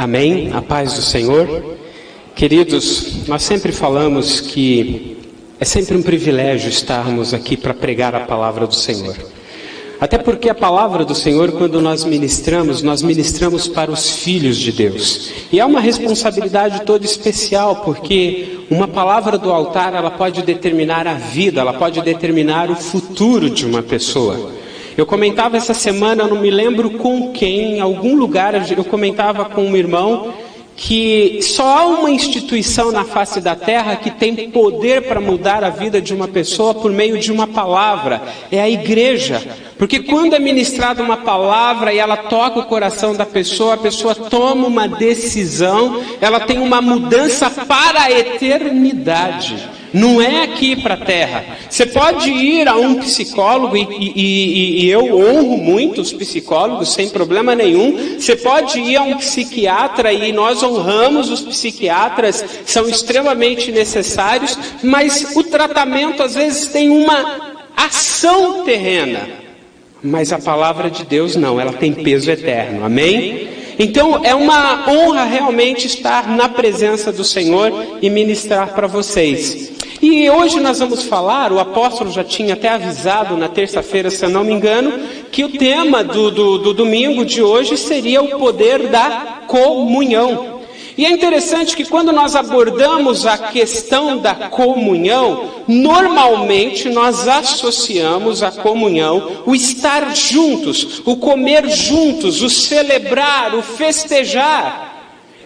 Amém? A paz do Senhor. Queridos, nós sempre falamos que é sempre um privilégio estarmos aqui para pregar a palavra do Senhor. Até porque a palavra do Senhor, quando nós ministramos para os filhos de Deus. E é uma responsabilidade toda especial, porque uma palavra do altar, ela pode determinar a vida, ela pode determinar o futuro de uma pessoa. Eu comentava essa semana, eu não me lembro com quem, em algum lugar, eu comentava com um irmão que só há uma instituição na face da terra que tem poder para mudar a vida de uma pessoa por meio de uma palavra, é a igreja. Porque quando é ministrada uma palavra e ela toca o coração da pessoa, a pessoa toma uma decisão, ela tem uma mudança para a eternidade. Não é aqui para a terra. Você pode ir a um psicólogo, e eu honro muito os psicólogos, sem problema nenhum. Você pode ir a um psiquiatra, e nós honramos os psiquiatras, são extremamente necessários, mas o tratamento às vezes tem uma ação terrena. Mas a palavra de Deus não, ela tem peso eterno, amém? Então é uma honra realmente estar na presença do Senhor e ministrar para vocês. E hoje nós vamos falar, o apóstolo já tinha até avisado na terça-feira, se eu não me engano, que o tema do domingo de hoje seria o poder da comunhão. E é interessante que quando nós abordamos a questão da comunhão, normalmente nós associamos a comunhão, o estar juntos, o comer juntos, o celebrar, o festejar.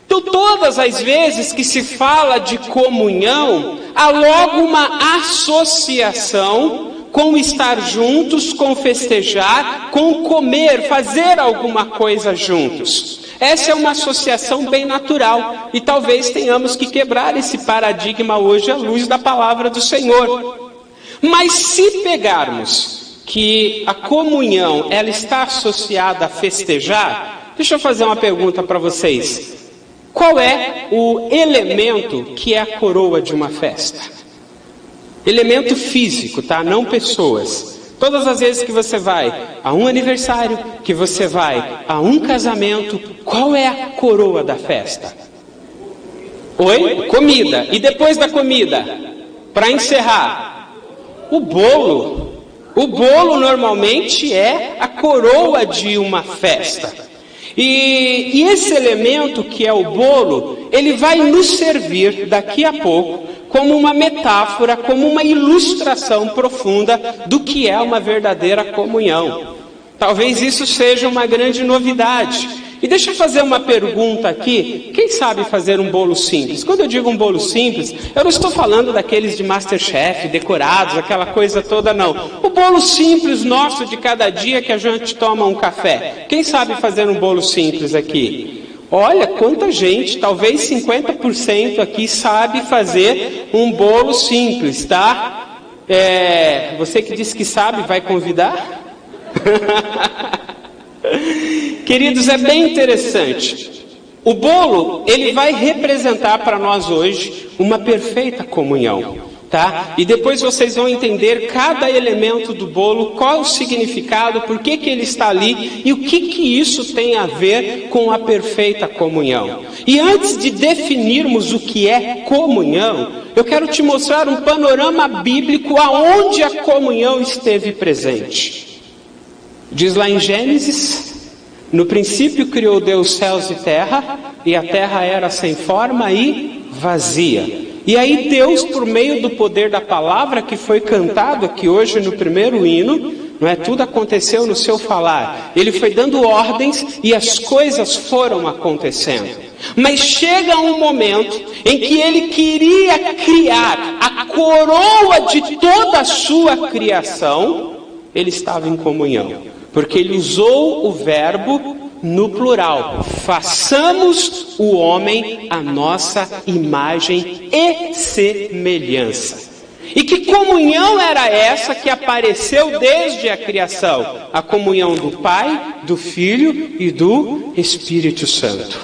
Então todas as vezes que se fala de comunhão, há logo uma associação com estar juntos, com festejar, com comer, fazer alguma coisa juntos. Essa é uma associação bem natural e talvez tenhamos que quebrar esse paradigma hoje à luz da palavra do Senhor. Mas se pegarmos que a comunhão ela está associada a festejar, deixa eu fazer uma pergunta para vocês. Qual é o elemento que é a coroa de uma festa? Elemento físico, tá? Não pessoas. Todas as vezes que você vai a um aniversário, que você vai a um casamento, qual é a coroa da festa? Oi? Comida. E depois da comida? Para encerrar, o bolo. O bolo normalmente é a coroa de uma festa. E esse elemento que é o bolo, ele vai nos servir daqui a pouco como uma metáfora, como uma ilustração profunda do que é uma verdadeira comunhão. Talvez isso seja uma grande novidade. E deixa eu fazer uma pergunta aqui. Quem sabe fazer um bolo simples? Quando eu digo um bolo simples, eu não estou falando daqueles de Masterchef, decorados, aquela coisa toda, não. O bolo simples nosso de cada dia que a gente toma um café. Quem sabe fazer um bolo simples aqui? Olha, quanta gente, talvez 50% aqui sabe fazer um bolo simples, tá? Você que disse que sabe, vai convidar? Queridos, é bem interessante. O bolo, ele vai representar para nós hoje uma perfeita comunhão, tá? E depois vocês vão entender cada elemento do bolo, qual o significado, por que ele está ali e o que isso tem a ver com a perfeita comunhão. E antes de definirmos o que é comunhão, eu quero te mostrar um panorama bíblico aonde a comunhão esteve presente. Diz lá em Gênesis: no princípio criou Deus céus e a terra era sem forma e vazia. E aí Deus, por meio do poder da palavra que foi cantado aqui hoje no primeiro hino, não é? Tudo aconteceu no seu falar. Ele foi dando ordens e as coisas foram acontecendo. Mas chega um momento em que ele queria criar a coroa de toda a sua criação. Ele estava em comunhão. Porque ele usou o verbo no plural. Façamos o homem à nossa imagem e semelhança. E que comunhão era essa que apareceu desde a criação? A comunhão do Pai, do Filho e do Espírito Santo.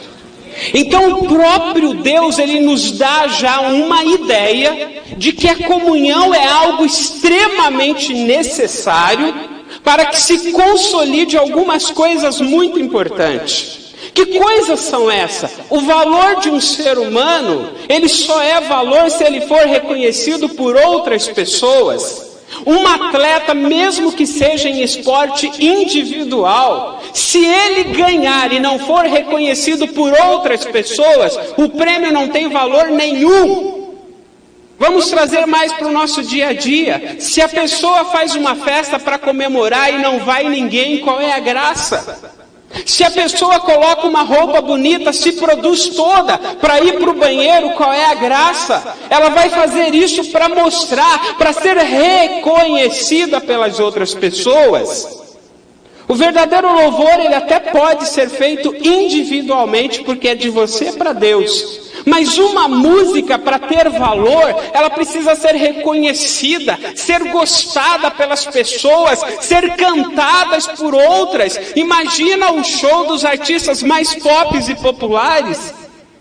Então o próprio Deus, ele nos dá já uma ideia de que a comunhão é algo extremamente necessário para que se consolide algumas coisas muito importantes. Que coisas são essas? O valor de um ser humano, ele só é valor se ele for reconhecido por outras pessoas. Um atleta, mesmo que seja em esporte individual, se ele ganhar e não for reconhecido por outras pessoas, o prêmio não tem valor nenhum. Vamos trazer mais para o nosso dia a dia. Se a pessoa faz uma festa para comemorar e não vai ninguém, qual é a graça? Se a pessoa coloca uma roupa bonita, se produz toda para ir para o banheiro, qual é a graça? Ela vai fazer isso para mostrar, para ser reconhecida pelas outras pessoas. O verdadeiro louvor, ele até pode ser feito individualmente, porque é de você para Deus. Mas uma música, para ter valor, ela precisa ser reconhecida, ser gostada pelas pessoas, ser cantadas por outras. Imagina o show dos artistas mais pop e populares,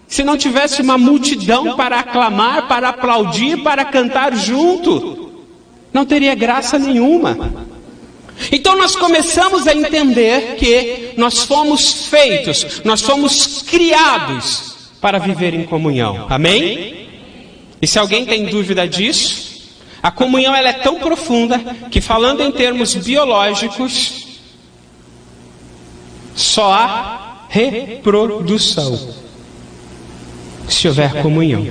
se não tivesse uma multidão para aclamar, para aplaudir, para cantar junto. Não teria graça nenhuma. Então nós começamos a entender que nós fomos feitos, nós fomos criados para viver em comunhão. Amém? E se alguém tem dúvida disso, a comunhão ela é tão profunda que, falando em termos biológicos, só há reprodução se houver comunhão.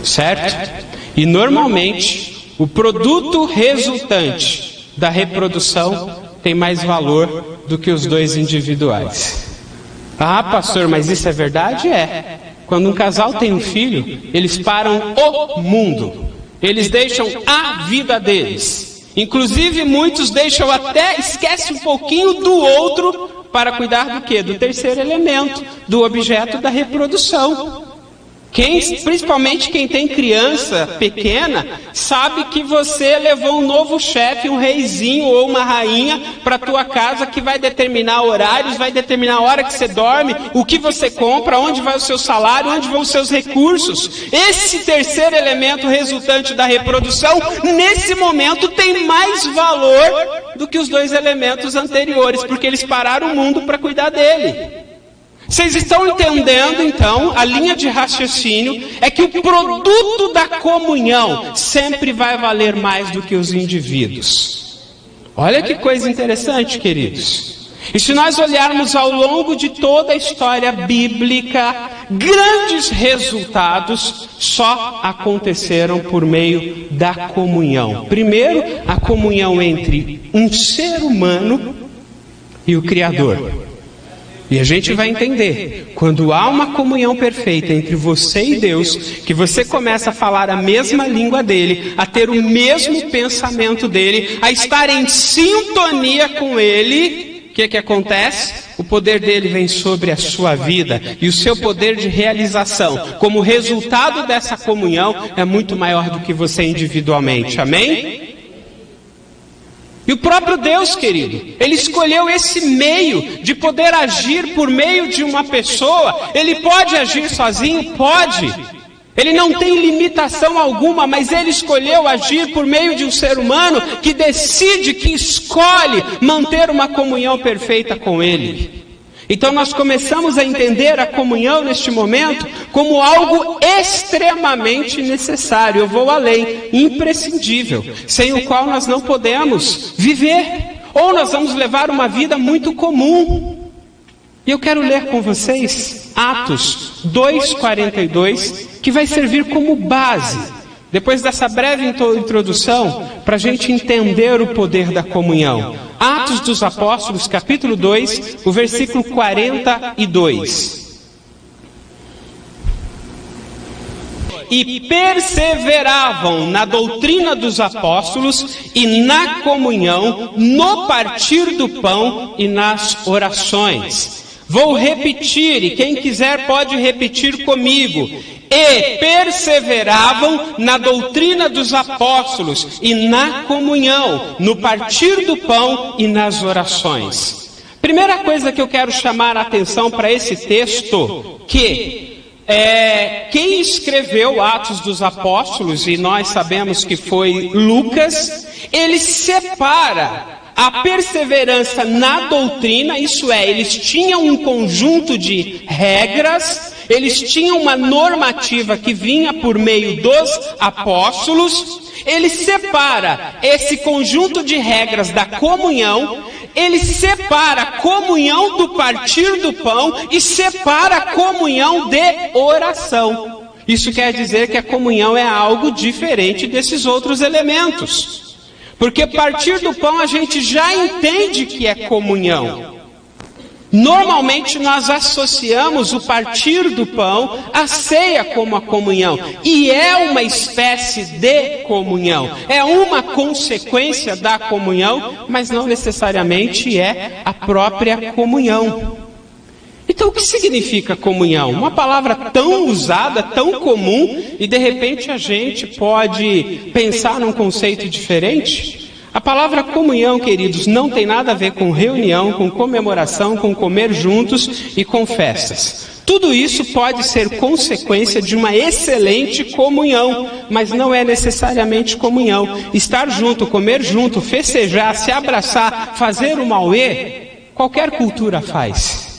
Certo? E normalmente o produto resultante da reprodução tem mais valor do que os dois individuais. Ah, pastor, mas isso é verdade? É. Quando um casal tem um filho, eles param o mundo. Eles deixam a vida deles. Inclusive, muitos deixam até, esquecem um pouquinho do outro para cuidar do quê? Do terceiro elemento, do objeto da reprodução. Principalmente quem tem criança pequena, sabe que você levou um novo chefe, um reizinho ou uma rainha para a tua casa que vai determinar horários, vai determinar a hora que você dorme, o que você compra, onde vai o seu salário, onde vão os seus recursos. Esse terceiro elemento resultante da reprodução, nesse momento, tem mais valor do que os dois elementos anteriores, porque eles pararam o mundo para cuidar dele. Vocês estão entendendo, então, a linha de raciocínio é que o produto da comunhão sempre vai valer mais do que os indivíduos. Olha que coisa interessante, queridos. E se nós olharmos ao longo de toda a história bíblica, grandes resultados só aconteceram por meio da comunhão. Primeiro, a comunhão entre um ser humano e o Criador. E a gente vai entender, quando há uma comunhão perfeita entre você e Deus, que você começa a falar a mesma língua dele, a ter o mesmo pensamento dele, a estar em sintonia com ele, o que acontece? O poder dele vem sobre a sua vida, e o seu poder de realização, como resultado dessa comunhão, é muito maior do que você individualmente. Amém? E o próprio Deus, querido, Ele escolheu esse meio de poder agir por meio de uma pessoa. Ele pode agir sozinho? Pode. Ele não tem limitação alguma, mas Ele escolheu agir por meio de um ser humano que decide, que escolhe manter uma comunhão perfeita com Ele. Então nós começamos a entender a comunhão neste momento como algo extremamente necessário. Eu vou além, imprescindível, sem o qual nós não podemos viver, ou nós vamos levar uma vida muito comum. E eu quero ler com vocês Atos 2:42, que vai servir como base, depois dessa breve introdução, para a gente entender o poder da comunhão. Atos dos Apóstolos, capítulo 2, o versículo 42. E perseveravam na doutrina dos apóstolos e na comunhão, no partir do pão e nas orações. Vou repetir, e quem quiser pode repetir comigo. E perseveravam na doutrina dos apóstolos e na comunhão, no partir do pão e nas orações. Primeira coisa que eu quero chamar a atenção para esse texto, que quem escreveu Atos dos Apóstolos, e nós sabemos que foi Lucas, ele separa a perseverança na doutrina, isso é, eles tinham um conjunto de regras, eles tinham uma normativa que vinha por meio dos apóstolos. Ele separa esse conjunto de regras da comunhão, ele separa a comunhão do partir do pão e separa a comunhão de oração. Isso quer dizer que a comunhão é algo diferente desses outros elementos. Porque partir do pão a gente já entende que é comunhão. Normalmente nós associamos o partir do pão à ceia como a comunhão. E é uma espécie de comunhão. É uma consequência da comunhão, mas não necessariamente é a própria comunhão. Então o que significa comunhão? Uma palavra tão usada, tão comum, e de repente a gente pode pensar num conceito diferente? A palavra comunhão, queridos, não tem nada a ver com reunião, com comemoração, com comer juntos e com festas. Tudo isso pode ser consequência de uma excelente comunhão, mas não é necessariamente comunhão. Estar junto, comer junto, festejar, se abraçar, fazer o auê, qualquer cultura faz.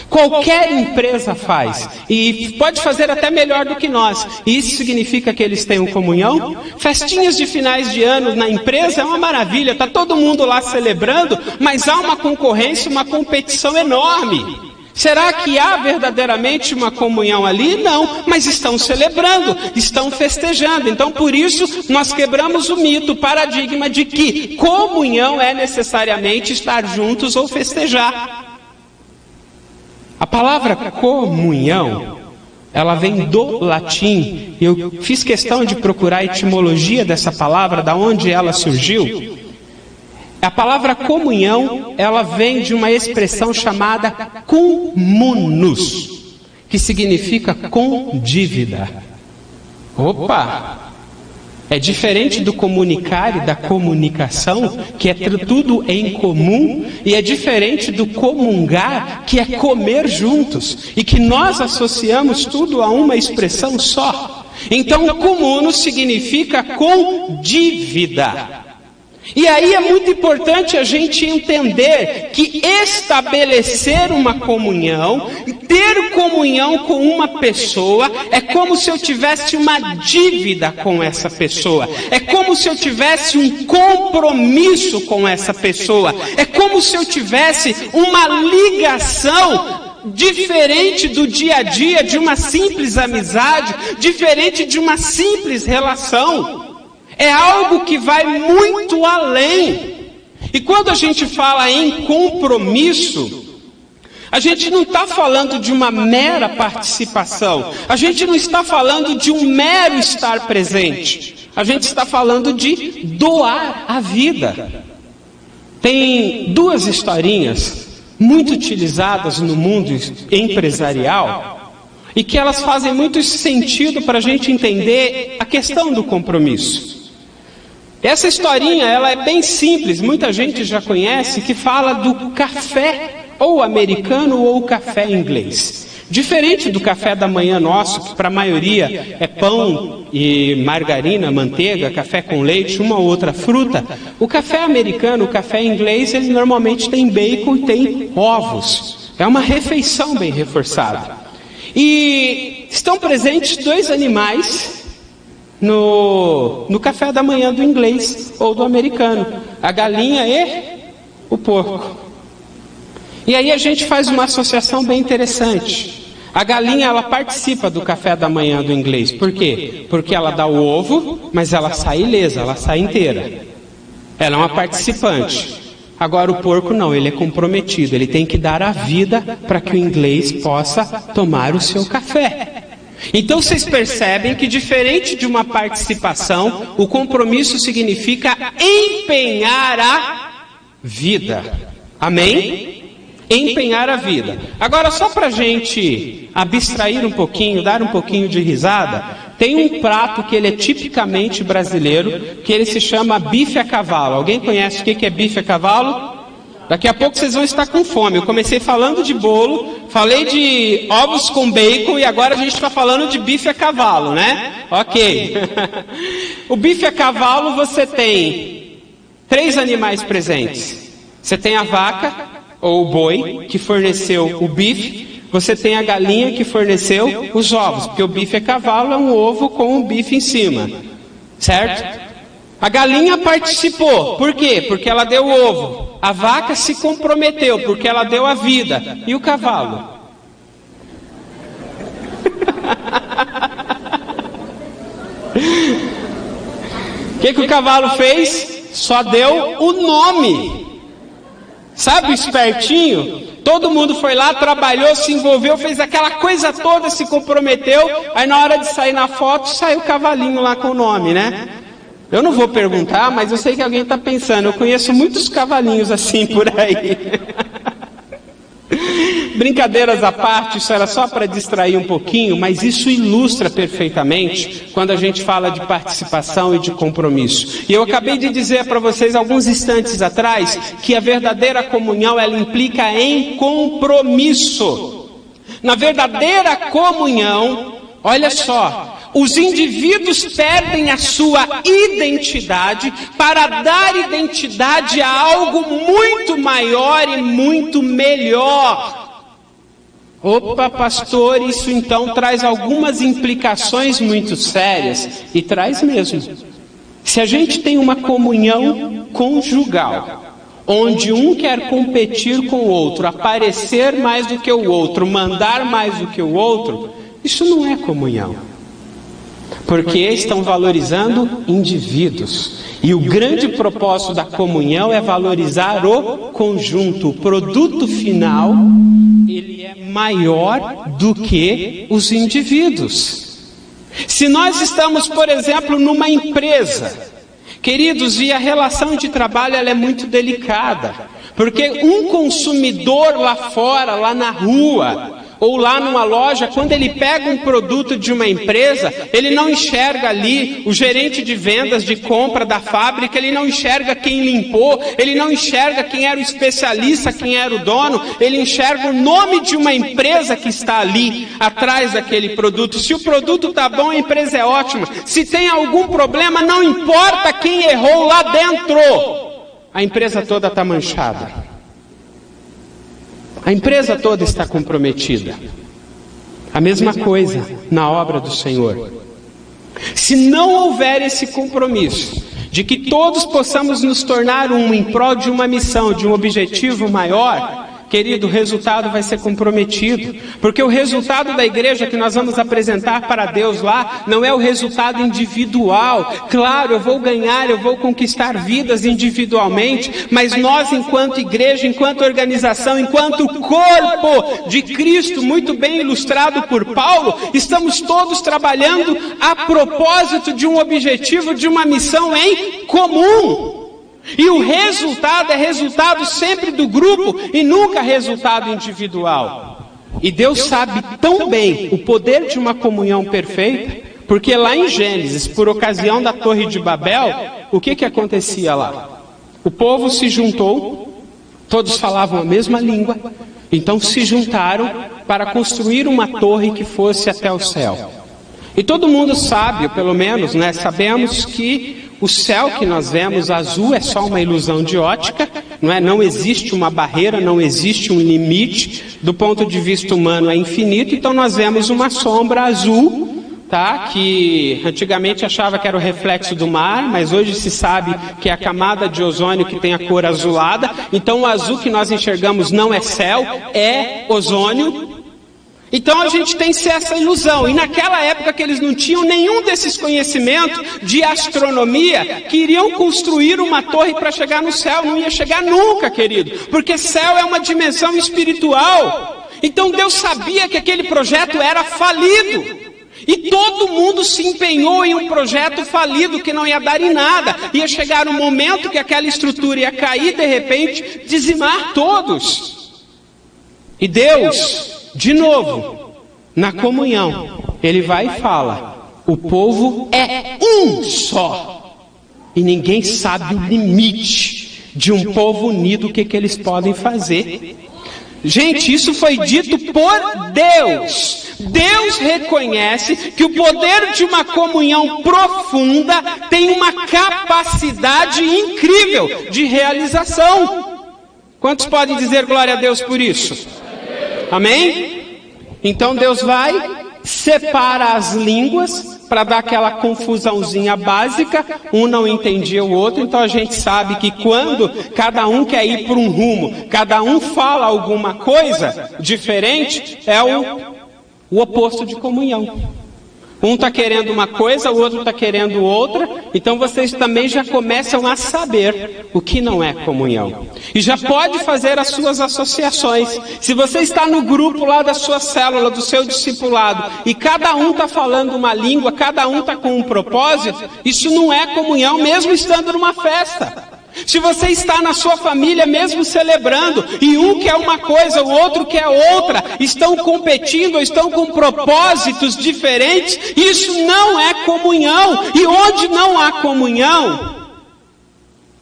Qualquer empresa faz, e pode fazer até melhor do que nós. E isso significa que eles tenham comunhão? Festinhas de finais de ano na empresa é uma maravilha, está todo mundo lá celebrando, mas há uma concorrência, uma competição enorme. Será que há verdadeiramente uma comunhão ali? Não, mas estão celebrando, estão festejando. Então por isso nós quebramos o mito, o paradigma de que comunhão é necessariamente estar juntos ou festejar. A palavra comunhão, ela vem do latim. Eu fiz questão de procurar a etimologia dessa palavra, da onde ela surgiu. A palavra comunhão, ela vem de uma expressão chamada comunus, que significa com dívida. Opa! É diferente do comunicar e da comunicação, que é tudo em comum, e é diferente do comungar, que é comer juntos, e que nós associamos tudo a uma expressão só. Então, comuno significa com dívida. E aí é muito importante a gente entender que estabelecer uma comunhão, ter comunhão com uma pessoa, é como se eu tivesse uma dívida com essa pessoa. É como se eu tivesse um compromisso com essa pessoa. É como se eu tivesse uma ligação diferente do dia a dia, de uma simples amizade, diferente de uma simples relação. É algo que vai muito além. E quando a gente fala em compromisso, a gente não está falando de uma mera participação. A gente não está falando de um mero estar presente. A gente está falando de doar a vida. Tem duas historinhas muito utilizadas no mundo empresarial e que elas fazem muito sentido para a gente entender a questão do compromisso. Essa historinha, ela é bem simples, muita gente já conhece, que fala do café ou americano ou café inglês. Diferente do café da manhã nosso, que para a maioria é pão e margarina, manteiga, café com leite, uma ou outra fruta, o café americano, o café inglês, ele normalmente tem bacon e tem ovos. É uma refeição bem reforçada. E estão presentes dois animais no café da manhã do inglês ou do americano, a galinha e o porco. E aí a gente faz uma associação bem interessante. A galinha, ela participa do café da manhã do inglês. Por quê? Porque ela dá o ovo, mas ela sai ilesa, ela sai inteira. Ela é uma participante. Agora o porco não, ele é comprometido, ele tem que dar a vida para que o inglês possa tomar o seu café. Então vocês percebem que, diferente de uma participação, o compromisso significa empenhar a vida. Amém? Empenhar a vida. Agora, só para a gente abstrair um pouquinho, dar um pouquinho de risada, tem um prato que ele é tipicamente brasileiro, que ele se chama bife a cavalo. Alguém conhece o que é bife a cavalo? Daqui a pouco vocês vão estar com fome. Eu comecei falando de bolo, falei de ovos com bacon e agora a gente está falando de bife a cavalo, né? Ok. O bife a cavalo, você tem 3 animais presentes. Você tem a vaca, ou o boi, que forneceu o bife. Você tem a galinha que forneceu os ovos, porque o bife é cavalo, é um ovo com o bife em cima. Certo? A galinha participou. Por quê? Porque ela deu o ovo. A vaca se comprometeu, porque ela deu a vida. E o cavalo? O que o cavalo fez? Só deu o nome. Sabe o espertinho? Todo mundo foi lá, trabalhou, se envolveu, fez aquela coisa toda, se comprometeu. Aí na hora de sair na foto, saiu o cavalinho lá com o nome, né? Eu não vou perguntar, mas eu sei que alguém está pensando. Eu conheço muitos cavalinhos assim por aí. Brincadeiras à parte, isso era só para distrair um pouquinho, mas isso ilustra perfeitamente quando a gente fala de participação e de compromisso. E eu acabei de dizer para vocês alguns instantes atrás que a verdadeira comunhão ela implica em compromisso. Na verdadeira comunhão, olha só, os indivíduos perdem a sua identidade para dar identidade a algo muito maior e muito melhor. Opa, pastor, isso então traz algumas implicações muito sérias, e traz mesmo. Se a gente tem uma comunhão conjugal, onde um quer competir com o outro, aparecer mais do que o outro, mandar mais do que o outro, isso não é comunhão. Porque estão valorizando indivíduos. E o grande propósito da comunhão é valorizar o conjunto. O produto final, ele é maior do que os indivíduos. Se nós estamos, por exemplo, numa empresa, queridos, e a relação de trabalho ela é muito delicada. Porque um consumidor lá fora, lá na rua, ou lá numa loja, quando ele pega um produto de uma empresa, ele não enxerga ali o gerente de vendas, de compra da fábrica, ele não enxerga quem limpou, ele não enxerga quem era o especialista, quem era o dono, ele enxerga o nome de uma empresa que está ali, atrás daquele produto. Se o produto está bom, a empresa é ótima. Se tem algum problema, não importa quem errou lá dentro, a empresa toda está manchada. A empresa toda está comprometida. A mesma coisa na obra do Senhor. Se não houver esse compromisso de que todos possamos nos tornar um em prol de uma missão, de um objetivo maior, querido, o resultado vai ser comprometido. Porque o resultado da igreja que nós vamos apresentar para Deus lá não é o resultado individual. Claro, eu vou ganhar, eu vou conquistar vidas individualmente, mas nós, enquanto igreja, enquanto organização, enquanto corpo de Cristo, muito bem ilustrado por Paulo, estamos todos trabalhando a propósito de um objetivo, de uma missão em comum. E o resultado é resultado sempre do grupo e nunca resultado individual. E Deus sabe tão bem o poder de uma comunhão perfeita, porque lá em Gênesis, por ocasião da Torre de Babel, o que acontecia lá? O povo se juntou, todos falavam a mesma língua, então se juntaram para construir uma torre que fosse até o céu. E todo mundo sabe, ou pelo menos, sabemos que o céu que nós vemos azul é só uma ilusão de ótica, não é? Não existe uma barreira, não existe um limite, do ponto de vista humano é infinito, então nós vemos uma sombra azul, tá? Que antigamente achava que era o reflexo do mar, mas hoje se sabe que é a camada de ozônio que tem a cor azulada, então o azul que nós enxergamos não é céu, é ozônio. Então a gente tem essa ilusão, e naquela época que eles não tinham nenhum desses conhecimentos de astronomia, queriam construir uma torre para chegar no céu, não ia chegar nunca, querido, porque céu é uma dimensão espiritual. Então Deus sabia que aquele projeto era falido, e todo mundo se empenhou em um projeto falido que não ia dar em nada, ia chegar um momento que aquela estrutura ia cair, de repente dizimar todos. E Deus, de novo, na comunhão, Ele vai e fala, o povo é um só, e ninguém sabe o limite de um povo unido, o que eles podem fazer. Gente, isso foi dito por Deus. Deus reconhece que o poder de uma comunhão profunda tem uma capacidade incrível de realização. Quantos podem dizer glória a Deus por isso? Amém? Então Deus vai, separa as línguas para dar aquela confusãozinha básica, um não entendia o outro, então a gente sabe que quando cada um quer ir por um rumo, cada um fala alguma coisa diferente, é o oposto de comunhão. Um está querendo uma coisa, o outro está querendo outra, então vocês também já começam a saber o que não é comunhão. E já pode fazer as suas associações. Se você está no grupo lá da sua célula, do seu discipulado, e cada um está falando uma língua, cada um está com um propósito, isso não é comunhão, mesmo estando numa festa. Se você está na sua família mesmo celebrando, e um quer uma coisa, o outro quer outra, estão competindo, estão com propósitos diferentes, isso não é comunhão. E onde não há comunhão,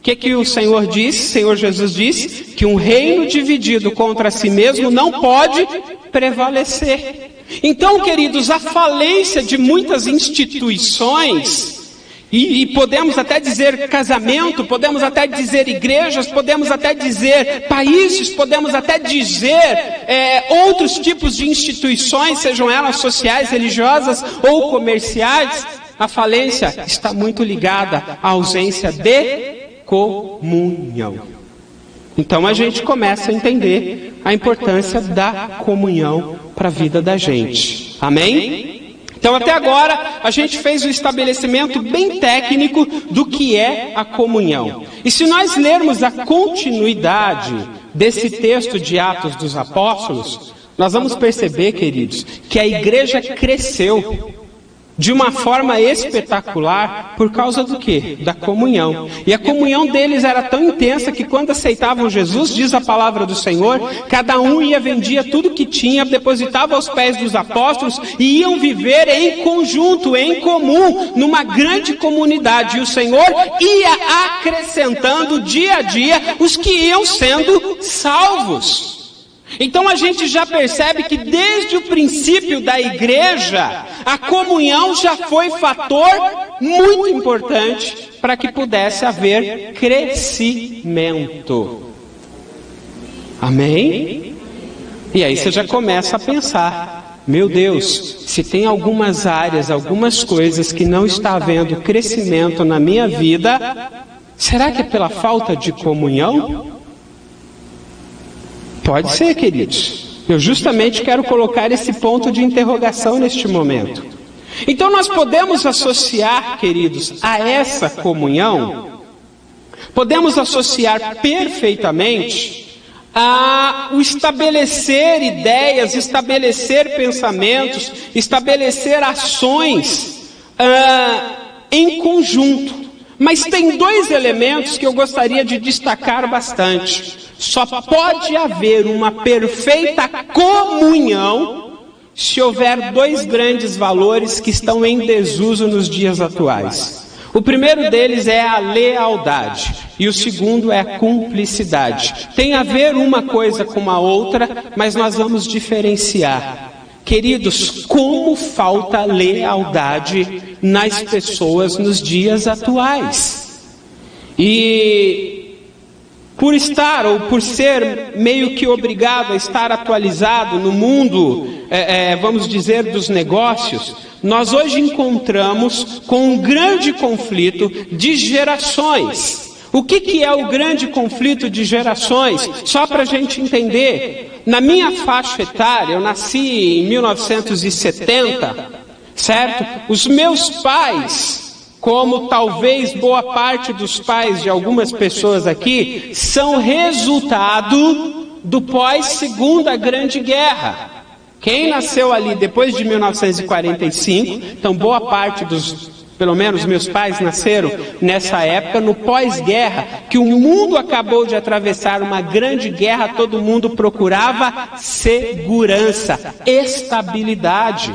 o que o Senhor disse? O Senhor Jesus disse que um reino dividido contra si mesmo não pode prevalecer. Então, queridos, a falência de muitas instituições, e podemos até dizer casamento, podemos até dizer igrejas, podemos até dizer países, podemos até dizer outros tipos de instituições, sejam elas sociais, religiosas ou comerciais, a falência está muito ligada à ausência de comunhão. Então a gente começa a entender a importância da comunhão para a vida da gente. Amém? Então até agora a gente fez um estabelecimento bem técnico do que é a comunhão. E se nós lermos a continuidade desse texto de Atos dos Apóstolos, nós vamos perceber, queridos, que a igreja cresceu de uma forma espetacular por causa do quê? Da comunhão. E a comunhão deles era tão intensa que quando aceitavam Jesus, diz a palavra do Senhor, cada um ia, vendia tudo que tinha, depositava aos pés dos apóstolos e iam viver em conjunto, em comum, numa grande comunidade. E o Senhor ia acrescentando dia a dia os que iam sendo salvos. Então a gente já percebe que desde o princípio da igreja, a comunhão já foi fator muito importante para que pudesse haver crescimento. Amém? E aí você já começa a pensar, meu Deus, se tem algumas áreas, algumas coisas que não está havendo crescimento na minha vida, será que é pela falta de comunhão? Pode ser, queridos. Eu justamente quero colocar esse ponto de interrogação neste momento. Então nós podemos associar, queridos, a essa comunhão, podemos associar perfeitamente a o estabelecer ideias, estabelecer pensamentos, estabelecer ações em conjunto. Mas tem dois elementos que eu gostaria de destacar bastante. Só pode haver uma perfeita comunhão se houver dois grandes valores que estão em desuso nos dias atuais. O primeiro deles é a lealdade e o segundo é a cumplicidade. Tem a ver uma coisa com a outra, mas nós vamos diferenciar. Queridos, como falta lealdade nas pessoas nos dias atuais. E por estar ou por ser meio que obrigado a estar atualizado no mundo, vamos dizer, dos negócios, nós hoje encontramos com um grande conflito de gerações. O que é o grande conflito de gerações? Só para a gente entender, na minha faixa etária, eu nasci em 1970, certo? Os meus pais, como talvez boa parte dos pais de algumas pessoas aqui, são resultado do pós-Segunda Grande Guerra. Quem nasceu ali depois de 1945, então boa parte pelo menos meus pais nasceram nessa época, no pós-guerra, que o mundo acabou de atravessar uma grande guerra, todo mundo procurava segurança, estabilidade.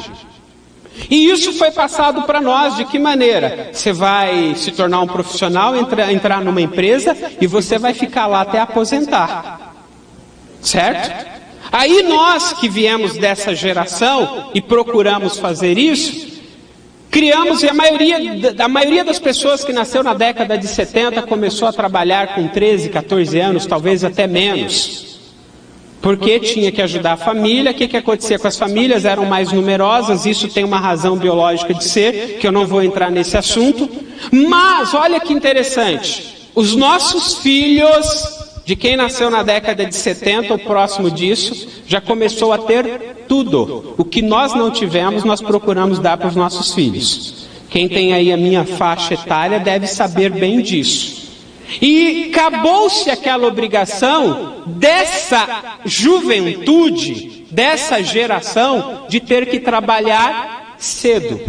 E isso foi passado para nós, de que maneira? Você vai se tornar um profissional, entrar numa empresa e você vai ficar lá até aposentar. Certo? Aí nós que viemos dessa geração e procuramos fazer isso, Criamos, e a maioria das pessoas que nasceu na década de 70 começou a trabalhar com 13, 14 anos, talvez até menos. Porque tinha que ajudar a família. O que acontecia com as famílias? Eram mais numerosas, isso tem uma razão biológica de ser, que eu não vou entrar nesse assunto. Mas, olha que interessante, os nossos filhos, de quem nasceu na década de 70 ou próximo disso, já começou a ter tudo. O que nós não tivemos, nós procuramos dar para os nossos filhos. Quem tem aí a minha faixa etária deve saber bem disso. E acabou-se aquela obrigação dessa juventude, dessa geração, de ter que trabalhar cedo.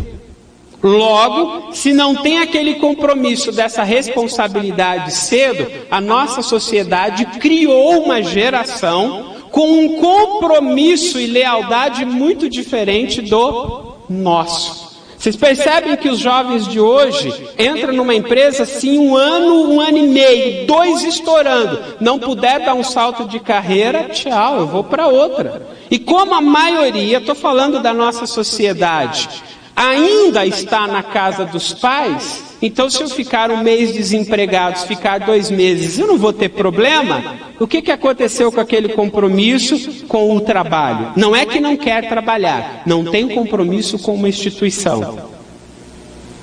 Logo, se não tem aquele compromisso dessa responsabilidade cedo, a nossa sociedade criou uma geração com um compromisso e lealdade muito diferente do nosso. Vocês percebem que os jovens de hoje entram numa empresa assim 1 ano, 1 ano e meio, 2 estourando. Não puder dar um salto de carreira, tchau, eu vou para outra. E como a maioria, estou falando da nossa sociedade, ainda está na casa dos pais, então se eu ficar 1 mês desempregado, se ficar 2 meses, eu não vou ter problema? O que aconteceu com aquele compromisso com o trabalho? Não é que não quer trabalhar, não tem compromisso com uma instituição.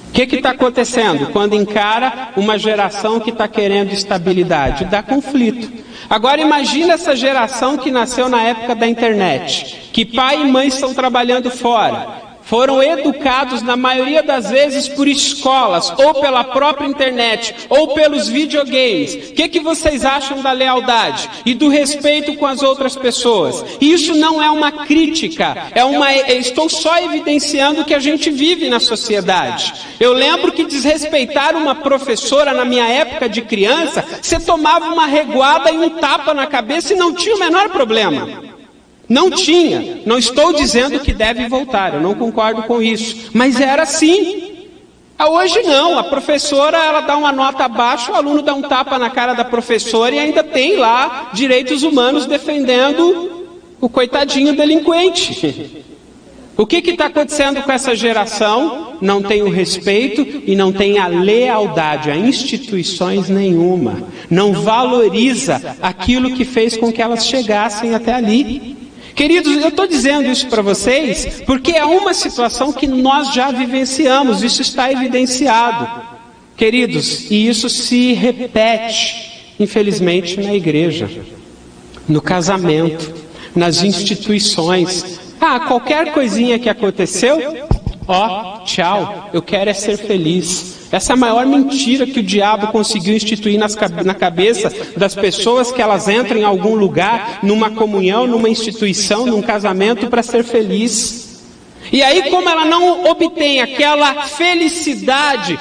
O que está acontecendo? Quando encara uma geração que está querendo estabilidade, dá conflito. Agora imagina essa geração que nasceu na época da internet, que pai e mãe estão trabalhando fora. Foram educados, na maioria das vezes, por escolas, ou pela própria internet, ou pelos videogames. O que vocês acham da lealdade e do respeito com as outras pessoas? Isso não é uma crítica, estou só evidenciando o que a gente vive na sociedade. Eu lembro que desrespeitar uma professora na minha época de criança, você tomava uma reguada e um tapa na cabeça e não tinha o menor problema. Não tinha, não estou dizendo que deve voltar, eu não concordo com isso, mas era assim. Hoje não, a professora ela dá uma nota abaixo, o aluno dá um tapa na cara da professora e ainda tem lá direitos humanos defendendo o coitadinho delinquente. O que está acontecendo com essa geração? Não tem o respeito e não tem a lealdade a instituições nenhuma. Não valoriza aquilo que fez com que elas chegassem até ali. Queridos, eu estou dizendo isso para vocês porque é uma situação que nós já vivenciamos, isso está evidenciado. Queridos, e isso se repete, infelizmente, na igreja, no casamento, nas instituições. Qualquer coisinha que aconteceu, tchau, eu quero é ser feliz. Essa é a maior mentira que o diabo conseguiu instituir na cabeça das pessoas, que elas entram em algum lugar, numa comunhão, numa instituição, num casamento, para ser feliz. E aí, como ela não obtém aquela felicidade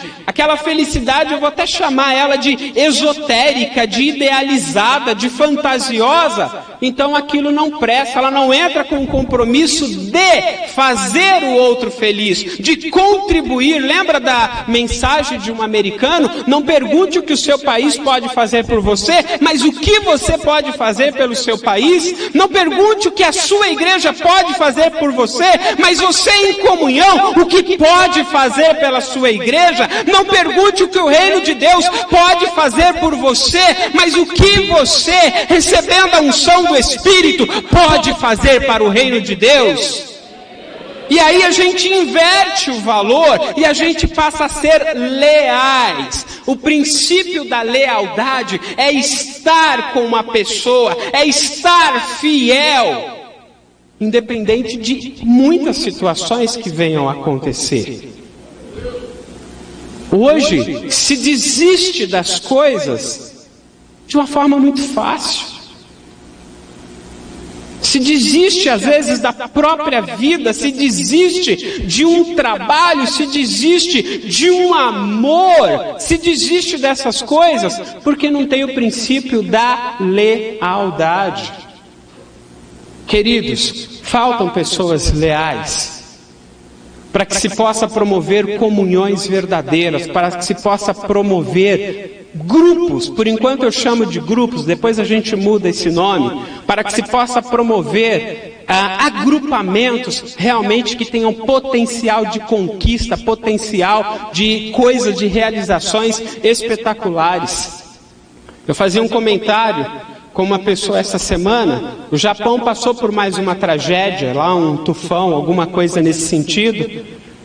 eu vou até chamar ela de esotérica, de idealizada, de fantasiosa, então aquilo não presta, ela não entra com o compromisso de fazer o outro feliz, de contribuir. Lembra da mensagem de um americano? Não pergunte o que o seu país pode fazer por você, mas o que você pode fazer pelo seu país. Não pergunte o que a sua igreja pode fazer por você, mas você em comunhão, o que pode fazer pela sua igreja. Não pergunte o que o reino de Deus pode fazer por você, mas o que você, recebendo a unção do Espírito, pode fazer para o reino de Deus. E aí a gente inverte o valor e a gente passa a ser leais. O princípio da lealdade é estar com uma pessoa, é estar fiel, independente de muitas situações que venham a acontecer. Hoje se desiste das coisas de uma forma muito fácil. Se desiste às vezes da própria vida, se desiste de um trabalho, se desiste de um amor, se desiste dessas coisas porque não tem o princípio da lealdade. Queridos, faltam pessoas leais para que se possa promover comunhões verdadeiras, para que se possa promover grupos, por enquanto eu chamo de grupos, depois a gente muda esse nome, para que se possa promover agrupamentos realmente que tenham potencial de conquista, potencial de coisas, de realizações espetaculares. Eu fazia um comentário com uma pessoa essa semana. O Japão passou por mais uma tragédia, lá um tufão, alguma coisa nesse sentido.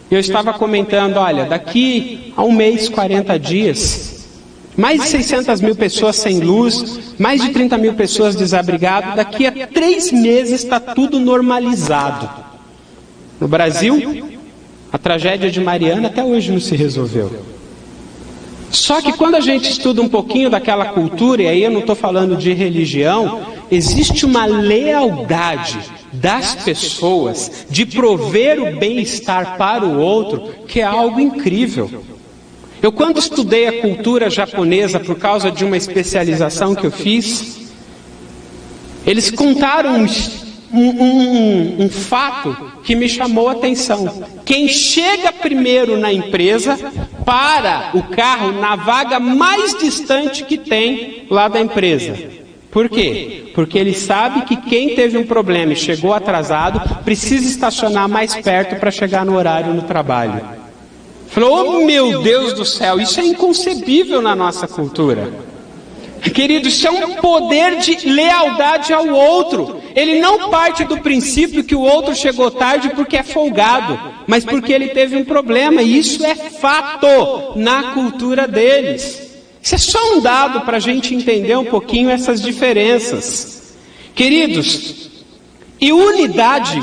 E eu estava comentando, olha, daqui a um mês, 40 dias, mais de 600 mil pessoas sem luz, mais de 30 mil pessoas desabrigadas, daqui a 3 meses está tudo normalizado. No Brasil, a tragédia de Mariana até hoje não se resolveu. Só que quando a gente estuda um pouquinho daquela cultura, e aí eu não estou falando de religião, existe uma lealdade das pessoas de prover o bem-estar para o outro, que é algo incrível. Eu, quando estudei a cultura japonesa por causa de uma especialização que eu fiz, eles contaram um fato que me chamou a atenção. Quem chega primeiro na empresa para o carro na vaga mais distante que tem lá da empresa. Por quê? Porque ele sabe que quem teve um problema e chegou atrasado precisa estacionar mais perto para chegar no horário no trabalho. Falou, oh meu Deus do céu, isso é inconcebível na nossa cultura. Querido, isso é um poder de lealdade ao outro. Ele não parte do princípio que o outro chegou tarde porque é folgado, mas porque ele teve um problema, e isso é fato na cultura deles. Isso é só um dado para a gente entender um pouquinho essas diferenças. Queridos, e unidade,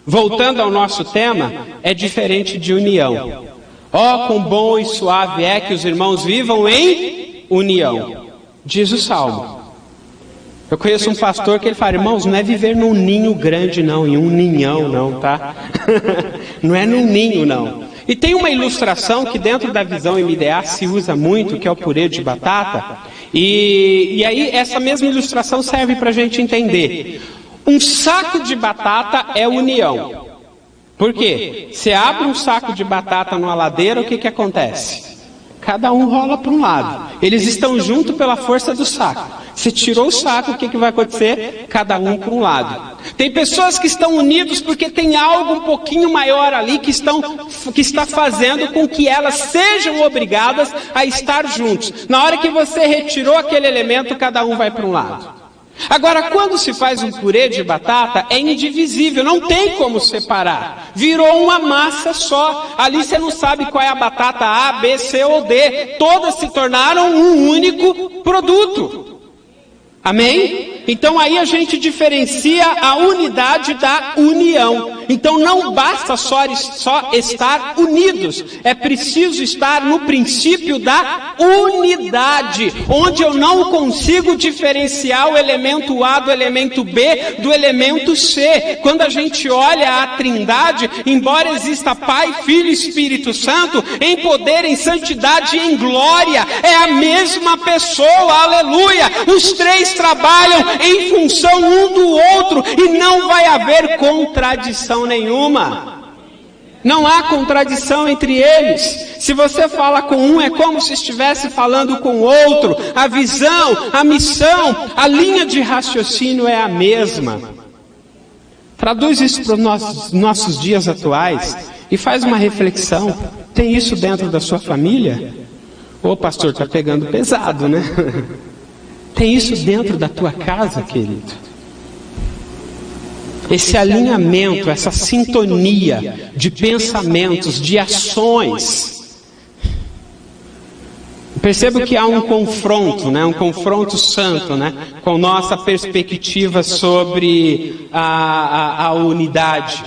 voltando ao nosso tema, é diferente de união. Ó, quão bom e suave é que os irmãos vivam em união, diz o Salmo. Eu conheço um pastor que ele fala, irmãos, não é viver num ninho grande não, em um ninhão não, tá? Não é num ninho não. E tem uma ilustração que dentro da visão MDA se usa muito, que é o purê de batata. E aí essa mesma ilustração serve para a gente entender. Um saco de batata é união. Por quê? Você abre um saco de batata numa ladeira, o que acontece? Cada um rola para um lado. Eles estão juntos pela força do saco. Você tirou o saco, o que vai acontecer? Cada um para um lado. Tem pessoas que estão unidas porque tem algo um pouquinho maior ali que está fazendo com que elas sejam obrigadas a estar juntos. Na hora que você retirou aquele elemento, cada um vai para um lado. Agora, quando se faz um purê de batata, é indivisível, não tem como separar. Virou uma massa só. Ali você não sabe qual é a batata A, B, C ou D. Todas se tornaram um único produto. Amém? Então aí a gente diferencia a unidade da união. Então não basta só estar unidos. É preciso estar no princípio da unidade, onde eu não consigo diferenciar o elemento A do elemento B do elemento C. Quando a gente olha a Trindade, embora exista Pai, Filho e Espírito Santo, em poder, em santidade e em glória, é a mesma pessoa, aleluia. Os três trabalham em função um do outro e não vai haver contradição nenhuma. Não há contradição entre eles. Se você fala com um, é como se estivesse falando com o outro. A visão, a missão, a linha de raciocínio é a mesma. Traduz isso para os nossos dias atuais e faz uma reflexão. Tem isso dentro da sua família? Ô pastor, está pegando pesado, né? Tem isso dentro da tua casa, querido? Esse alinhamento, essa sintonia de pensamentos, de ações. Percebo que há um confronto, né? Um confronto santo, né? Com nossa perspectiva sobre a unidade.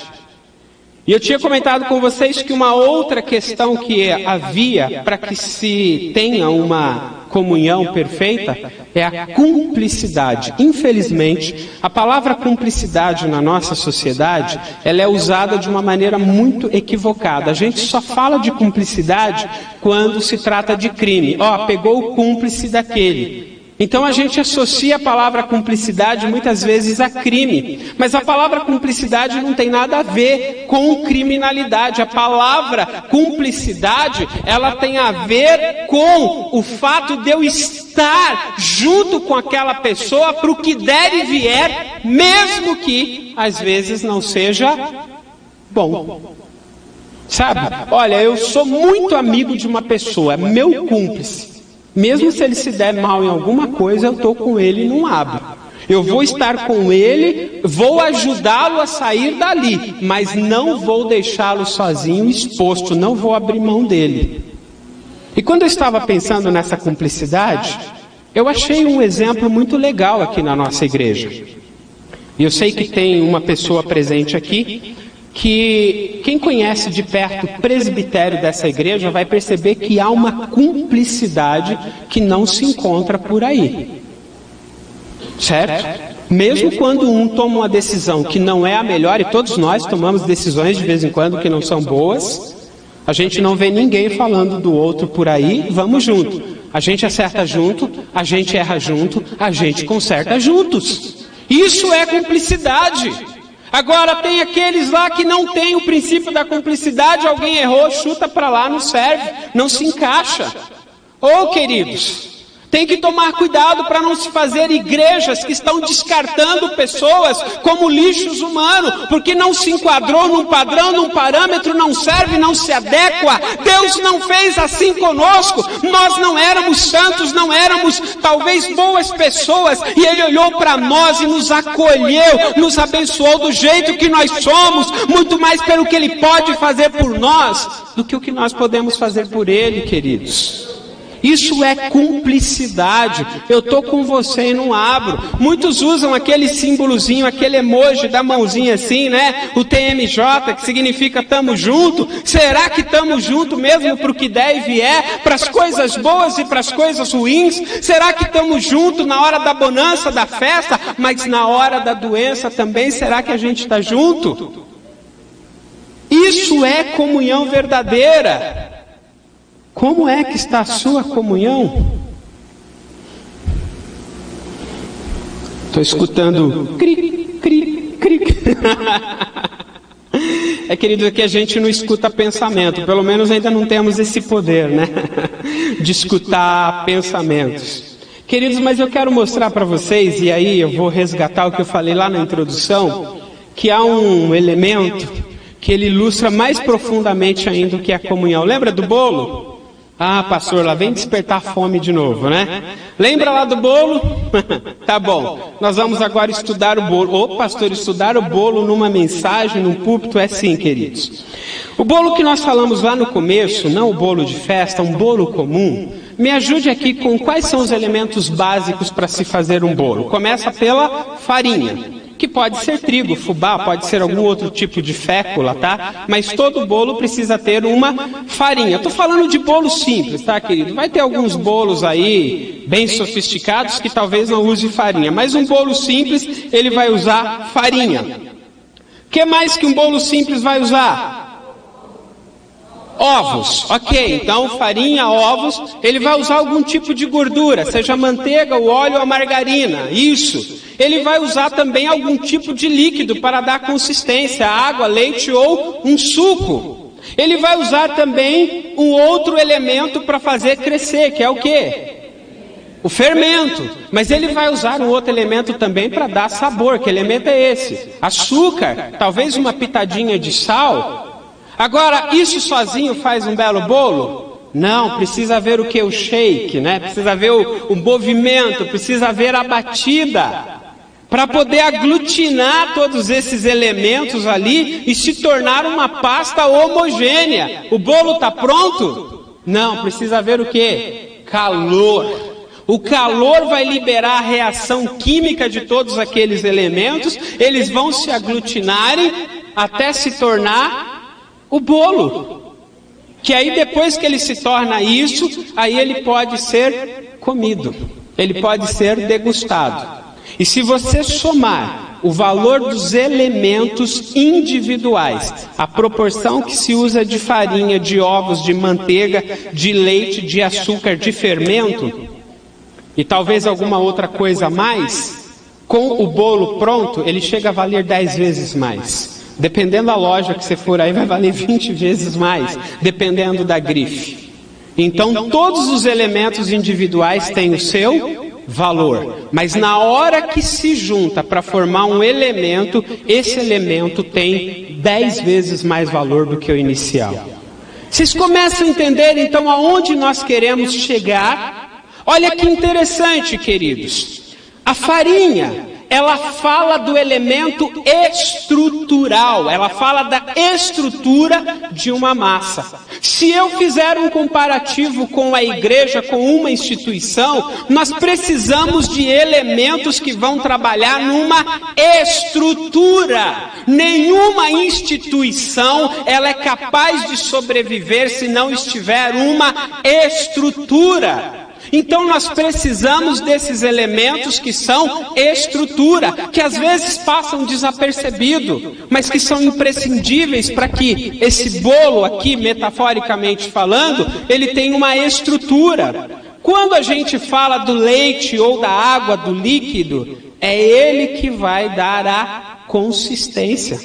E eu tinha comentado com vocês que uma outra questão que havia para que se tenha uma comunhão perfeita é a cumplicidade. Infelizmente, a palavra cumplicidade na nossa sociedade, ela é usada de uma maneira muito equivocada. A gente só fala de cumplicidade quando se trata de crime. Ó, pegou o cúmplice daquele. Então a gente associa a palavra cumplicidade muitas vezes a crime. Mas a palavra cumplicidade não tem nada a ver com criminalidade. A palavra cumplicidade, ela tem a ver com o fato de eu estar junto com aquela pessoa para o que der e vier, mesmo que às vezes não seja bom. Sabe? Olha, eu sou muito amigo de uma pessoa, é meu cúmplice. Mesmo se ele se der mal em alguma coisa, eu estou com ele e não abro. Eu vou estar com ele, vou ajudá-lo a sair dali, mas não vou deixá-lo sozinho, exposto, não vou abrir mão dele. E quando eu estava pensando nessa cumplicidade, eu achei um exemplo muito legal aqui na nossa igreja. E eu sei que tem uma pessoa presente aqui, que quem conhece de perto o presbitério dessa igreja vai perceber que há uma cumplicidade que não se encontra por aí. Certo? Mesmo quando um toma uma decisão que não é a melhor, e todos nós tomamos decisões de vez em quando que não são boas, a gente não vê ninguém falando do outro por aí, vamos junto. A gente acerta junto, a gente erra junto, a gente conserta juntos. Isso é cumplicidade. Agora tem aqueles lá que não tem o princípio da cumplicidade, alguém errou, chuta para lá, não serve, não se encaixa. Ô queridos, tem que tomar cuidado para não se fazer igrejas que estão descartando pessoas como lixos humanos, porque não se enquadrou num padrão, num parâmetro, não serve, não se adequa. Deus não fez assim conosco. Nós não éramos santos, não éramos talvez boas pessoas, e Ele olhou para nós e nos acolheu, nos abençoou do jeito que nós somos, muito mais pelo que Ele pode fazer por nós do que o que nós podemos fazer por Ele, queridos. Isso é cumplicidade. Eu estou com você e não abro. Muitos usam aquele símbolozinho, aquele emoji da mãozinha assim, né? O TMJ, que significa tamo junto. Será que tamo junto mesmo para o que der e vier? Para as coisas boas e para as coisas ruins? Será que tamo junto na hora da bonança, da festa? Mas na hora da doença também, será que a gente está junto? Isso é comunhão verdadeira. Como é que está a sua comunhão? Estou escutando cri, cri, cri. É, querido, que a gente não escuta pensamento. Pelo menos ainda não temos esse poder, né? De escutar pensamentos. Queridos, mas eu quero mostrar para vocês, e aí eu vou resgatar o que eu falei lá na introdução, que há um elemento que ele ilustra mais profundamente ainda o que é a comunhão. Lembra do bolo? Ah, pastor, lá vem despertar fome de novo, né? Lembra lá do bolo? Tá bom, nós vamos agora estudar o bolo. Ô, pastor, estudar o bolo numa mensagem, num púlpito, é sim, queridos. O bolo que nós falamos lá no começo, não o bolo de festa, um bolo comum. Me ajude aqui com quais são os elementos básicos para se fazer um bolo. Começa pela farinha, que pode ser trigo, fubá, pode ser algum outro tipo de fécula, tá? Mas todo bolo precisa ter uma farinha. Estou falando de bolo simples, tá, querido? Vai ter alguns bolos aí, bem sofisticados, que talvez não use farinha. Mas um bolo simples, ele vai usar farinha. O que mais que um bolo simples vai usar? Ovos, ok, então farinha, ovos, ele vai usar algum tipo de gordura, seja manteiga, o óleo ou a margarina, isso. Ele vai usar também algum tipo de líquido para dar consistência, água, leite ou um suco. Ele vai usar também um outro elemento para fazer crescer, que é o quê? O fermento. Mas ele vai usar um outro elemento também para dar sabor. Que elemento é esse? Açúcar, talvez uma pitadinha de sal. Agora, isso sozinho faz um belo bolo? Não, precisa ver o que? O shake, né? Precisa ver o movimento, precisa ver a batida, para poder aglutinar todos esses elementos ali e se tornar uma pasta homogênea. O bolo está pronto? Não, precisa ver o que? Calor. O calor vai liberar a reação química de todos aqueles elementos, eles vão se aglutinarem até se tornar o bolo, que aí depois que ele se torna isso, aí ele pode ser comido, ele pode ser degustado. E se você somar o valor dos elementos individuais, a proporção que se usa de farinha, de ovos, de manteiga, de leite, de açúcar, de fermento, e talvez alguma outra coisa a mais, com o bolo pronto, ele chega a valer 10 vezes mais. Dependendo da loja que você for aí, vai valer 20 vezes mais, dependendo da grife. Então, todos os elementos individuais têm o seu valor, mas na hora que se junta para formar um elemento, esse elemento tem 10 vezes mais valor do que o inicial. Vocês começam a entender então aonde nós queremos chegar? Olha que interessante, queridos. A farinha, ela fala do elemento estrutural, ela fala da estrutura de uma massa. Se eu fizer um comparativo com a igreja, com uma instituição, nós precisamos de elementos que vão trabalhar numa estrutura. Nenhuma instituição ela é capaz de sobreviver se não estiver uma estrutura. Então nós precisamos desses elementos que são estrutura, que às vezes passam desapercebido, mas que são imprescindíveis para que esse bolo aqui, metaforicamente falando, ele tenha uma estrutura. Quando a gente fala do leite ou da água, do líquido, é ele que vai dar a consistência.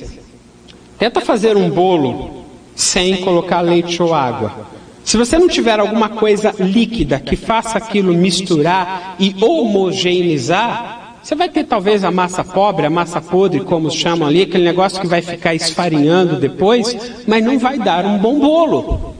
Tenta fazer um bolo sem colocar leite ou água. Se você não tiver alguma coisa líquida que faça aquilo misturar e homogeneizar, você vai ter talvez a massa pobre, a massa podre, como chamam ali, aquele negócio que vai ficar esfarinhando depois, mas não vai dar um bom bolo.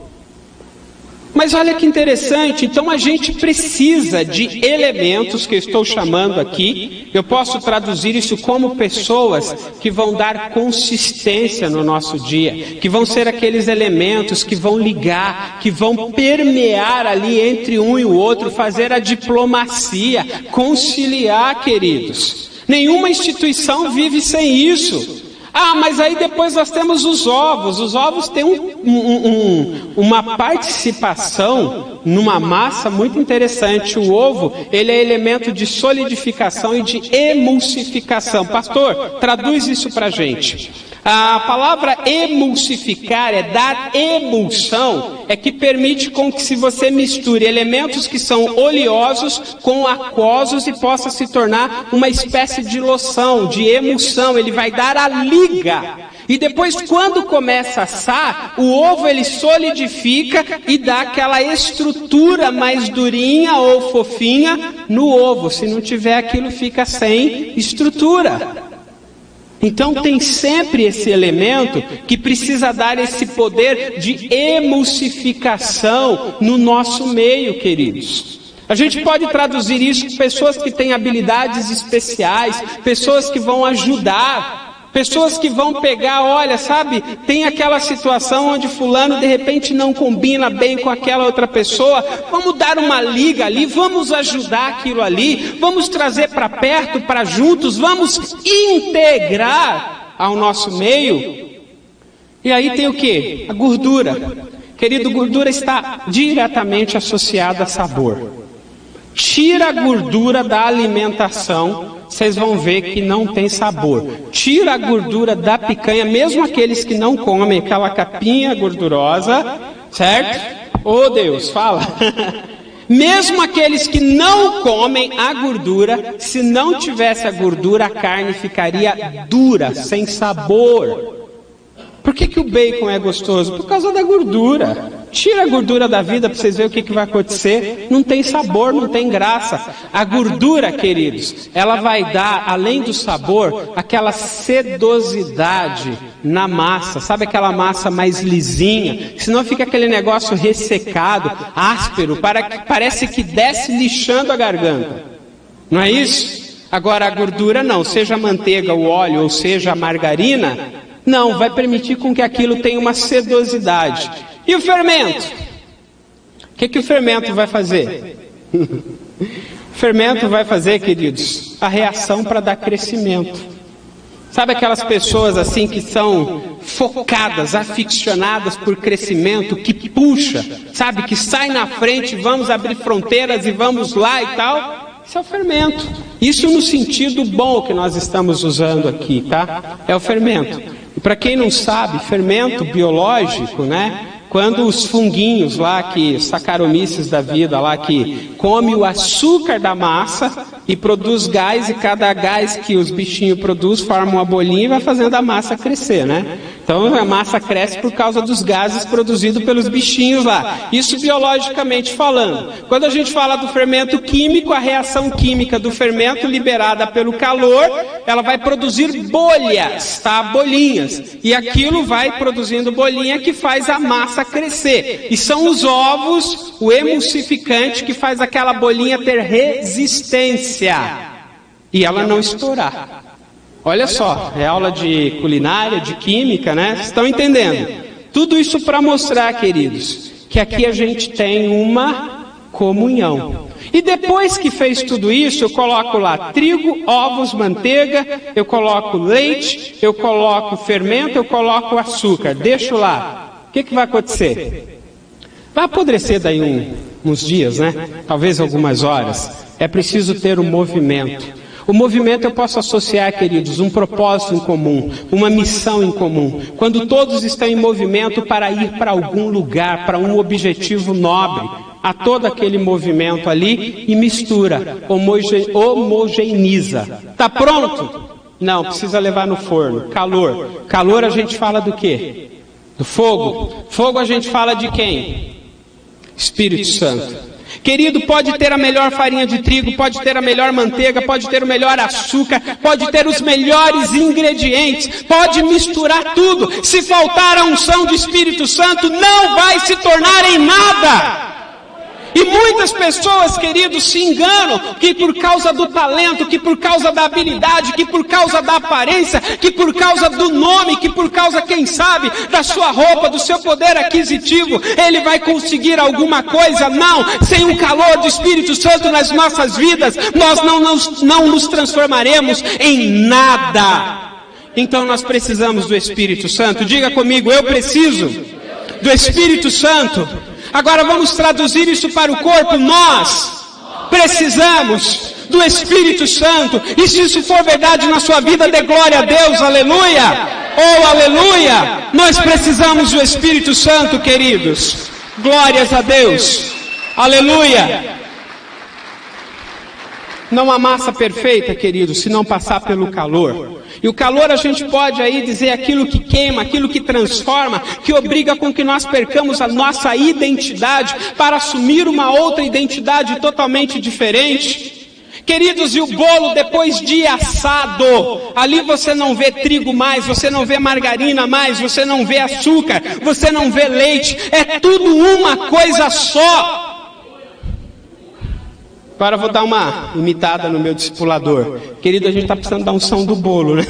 Mas olha que interessante, então a gente precisa de elementos que eu estou chamando aqui, eu posso traduzir isso como pessoas que vão dar consistência no nosso dia, que vão ser aqueles elementos que vão ligar, que vão permear ali entre um e o outro, fazer a diplomacia, conciliar, queridos. Nenhuma instituição vive sem isso. Ah, mas aí depois nós temos os ovos. Os ovos têm uma participação numa massa muito interessante. O ovo, ele é elemento de solidificação e de emulsificação. Pastor, traduz isso para a gente. A palavra emulsificar é dar emulsão, é que permite com que se você misture elementos que são oleosos com aquosos e possa se tornar uma espécie de loção, de emulsão, ele vai dar a liga. E depois, quando começa a assar, o ovo ele solidifica e dá aquela estrutura mais durinha ou fofinha no ovo. Se não tiver, aquilo fica sem estrutura. Então tem sempre esse elemento que precisa dar esse poder de emulsificação no nosso meio, queridos. A gente pode traduzir isso com pessoas que têm habilidades especiais, pessoas que vão ajudar, pessoas que vão pegar, olha, sabe, tem aquela situação onde fulano de repente não combina bem com aquela outra pessoa, vamos dar uma liga ali, vamos ajudar aquilo ali, vamos trazer para perto, para juntos, vamos integrar ao nosso meio. E aí tem o quê? A gordura. Querido, gordura está diretamente associada a sabor. Tira a gordura da alimentação, vocês vão ver que não tem sabor. Tira a gordura da picanha, mesmo aqueles que não comem aquela capinha gordurosa, certo? Oh Deus, fala. Mesmo aqueles que não comem a gordura, se não tivesse a gordura, a carne ficaria dura, sem sabor. Por que o bacon é gostoso? Por causa da gordura. Tira a gordura da vida para vocês verem o que vai acontecer. Não tem sabor, não tem graça. A gordura, queridos, ela vai dar, além do sabor, aquela sedosidade na massa. Sabe aquela massa mais lisinha? Senão fica aquele negócio ressecado, áspero, parece que desce lixando a garganta. Não é isso? Agora a gordura não, seja a manteiga, o óleo, ou seja a margarina, não, vai permitir com que aquilo tenha uma sedosidade. E o fermento? O que o fermento vai fazer? O fermento vai fazer, queridos, a reação para dar crescimento. Sabe aquelas pessoas assim que são focadas, aficionadas por crescimento, que puxa, sabe, que sai na frente, vamos abrir fronteiras e vamos lá e tal? Isso é o fermento. Isso no sentido bom que nós estamos usando aqui, tá? É o fermento. E para quem não sabe, fermento biológico, né? Quando os funguinhos lá, que Saccharomyces da vida lá, que come o açúcar da massa e produz gás, e cada gás que os bichinhos produzem forma uma bolinha e vai fazendo a massa crescer, né? Então a massa cresce por causa dos gases produzidos pelos bichinhos lá. Isso biologicamente falando. Quando a gente fala do fermento químico, a reação química do fermento liberada pelo calor, ela vai produzir bolhas, tá? Bolinhas. E aquilo vai produzindo bolinha que faz a massa crescer. E são os ovos, o emulsificante, que faz aquela bolinha ter resistência e ela não estourar. Olha só, é aula de culinária, de química, né? Vocês estão entendendo? Tudo isso para mostrar, queridos, que aqui a gente tem uma comunhão. E depois que fez tudo isso, eu coloco lá trigo, ovos, manteiga, eu coloco leite, eu coloco fermento, eu coloco açúcar, deixo lá. O que vai acontecer? Vai apodrecer daí uns dias, né? Talvez algumas horas. É preciso ter um movimento. O movimento eu posso associar, queridos, um propósito em comum, uma missão em comum. Quando todos estão em movimento para ir para algum lugar, para um objetivo nobre, há todo aquele movimento ali e mistura, homogeneiza. Está pronto? Não, precisa levar no forno. Calor. Calor a gente fala do quê? Do fogo. Fogo a gente fala de quem? Espírito Santo. Querido, pode ter a melhor farinha de trigo, pode ter a melhor manteiga, pode ter o melhor açúcar, pode ter os melhores ingredientes, pode misturar tudo. Se faltar a unção do Espírito Santo, não vai se tornar em nada. E muitas pessoas, queridos, se enganam que por causa do talento, que por causa da habilidade, que por causa da aparência, que por causa do nome, que por causa, quem sabe, da sua roupa, do seu poder aquisitivo, ele vai conseguir alguma coisa. Não, sem o calor do Espírito Santo nas nossas vidas, nós não nos transformaremos em nada. Então nós precisamos do Espírito Santo. Diga comigo, eu preciso do Espírito Santo. Agora vamos traduzir isso para o corpo. Nós precisamos do Espírito Santo. E se isso for verdade na sua vida, dê glória a Deus, aleluia! Oh, aleluia! Nós precisamos do Espírito Santo, queridos. Glórias a Deus, aleluia! Não há massa perfeita, queridos, se não passar pelo calor. E o calor a gente pode aí dizer aquilo que queima, aquilo que transforma, que obriga com que nós percamos a nossa identidade para assumir uma outra identidade totalmente diferente. Queridos, e o bolo depois de assado, ali você não vê trigo mais, você não vê margarina mais, você não vê açúcar, você não vê leite, é tudo uma coisa só. Agora eu vou dar uma imitada no meu discipulador. Querido, a gente está precisando da unção do bolo, né?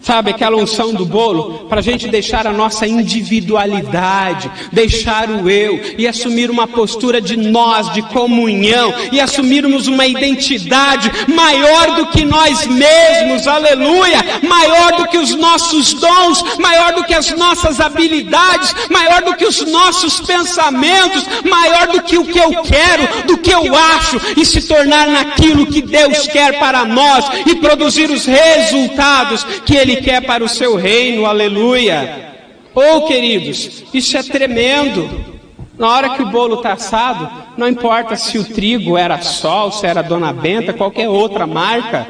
Sabe, aquela unção do bolo, para a gente deixar a nossa individualidade, deixar o eu, e assumir uma postura de nós, de comunhão, e assumirmos uma identidade maior do que nós mesmos, aleluia, maior do que os nossos dons, maior do que as nossas habilidades, maior do que os nossos pensamentos, maior do que o que eu quero, do que eu acho, e se tornar naquilo que Deus quer para nós, e produzir os resultados que Ele quer para o seu reino, aleluia. Oh, queridos, isso é tremendo. Na hora que o bolo está assado, não importa se o trigo era Sol, se era Dona Benta, qualquer outra marca,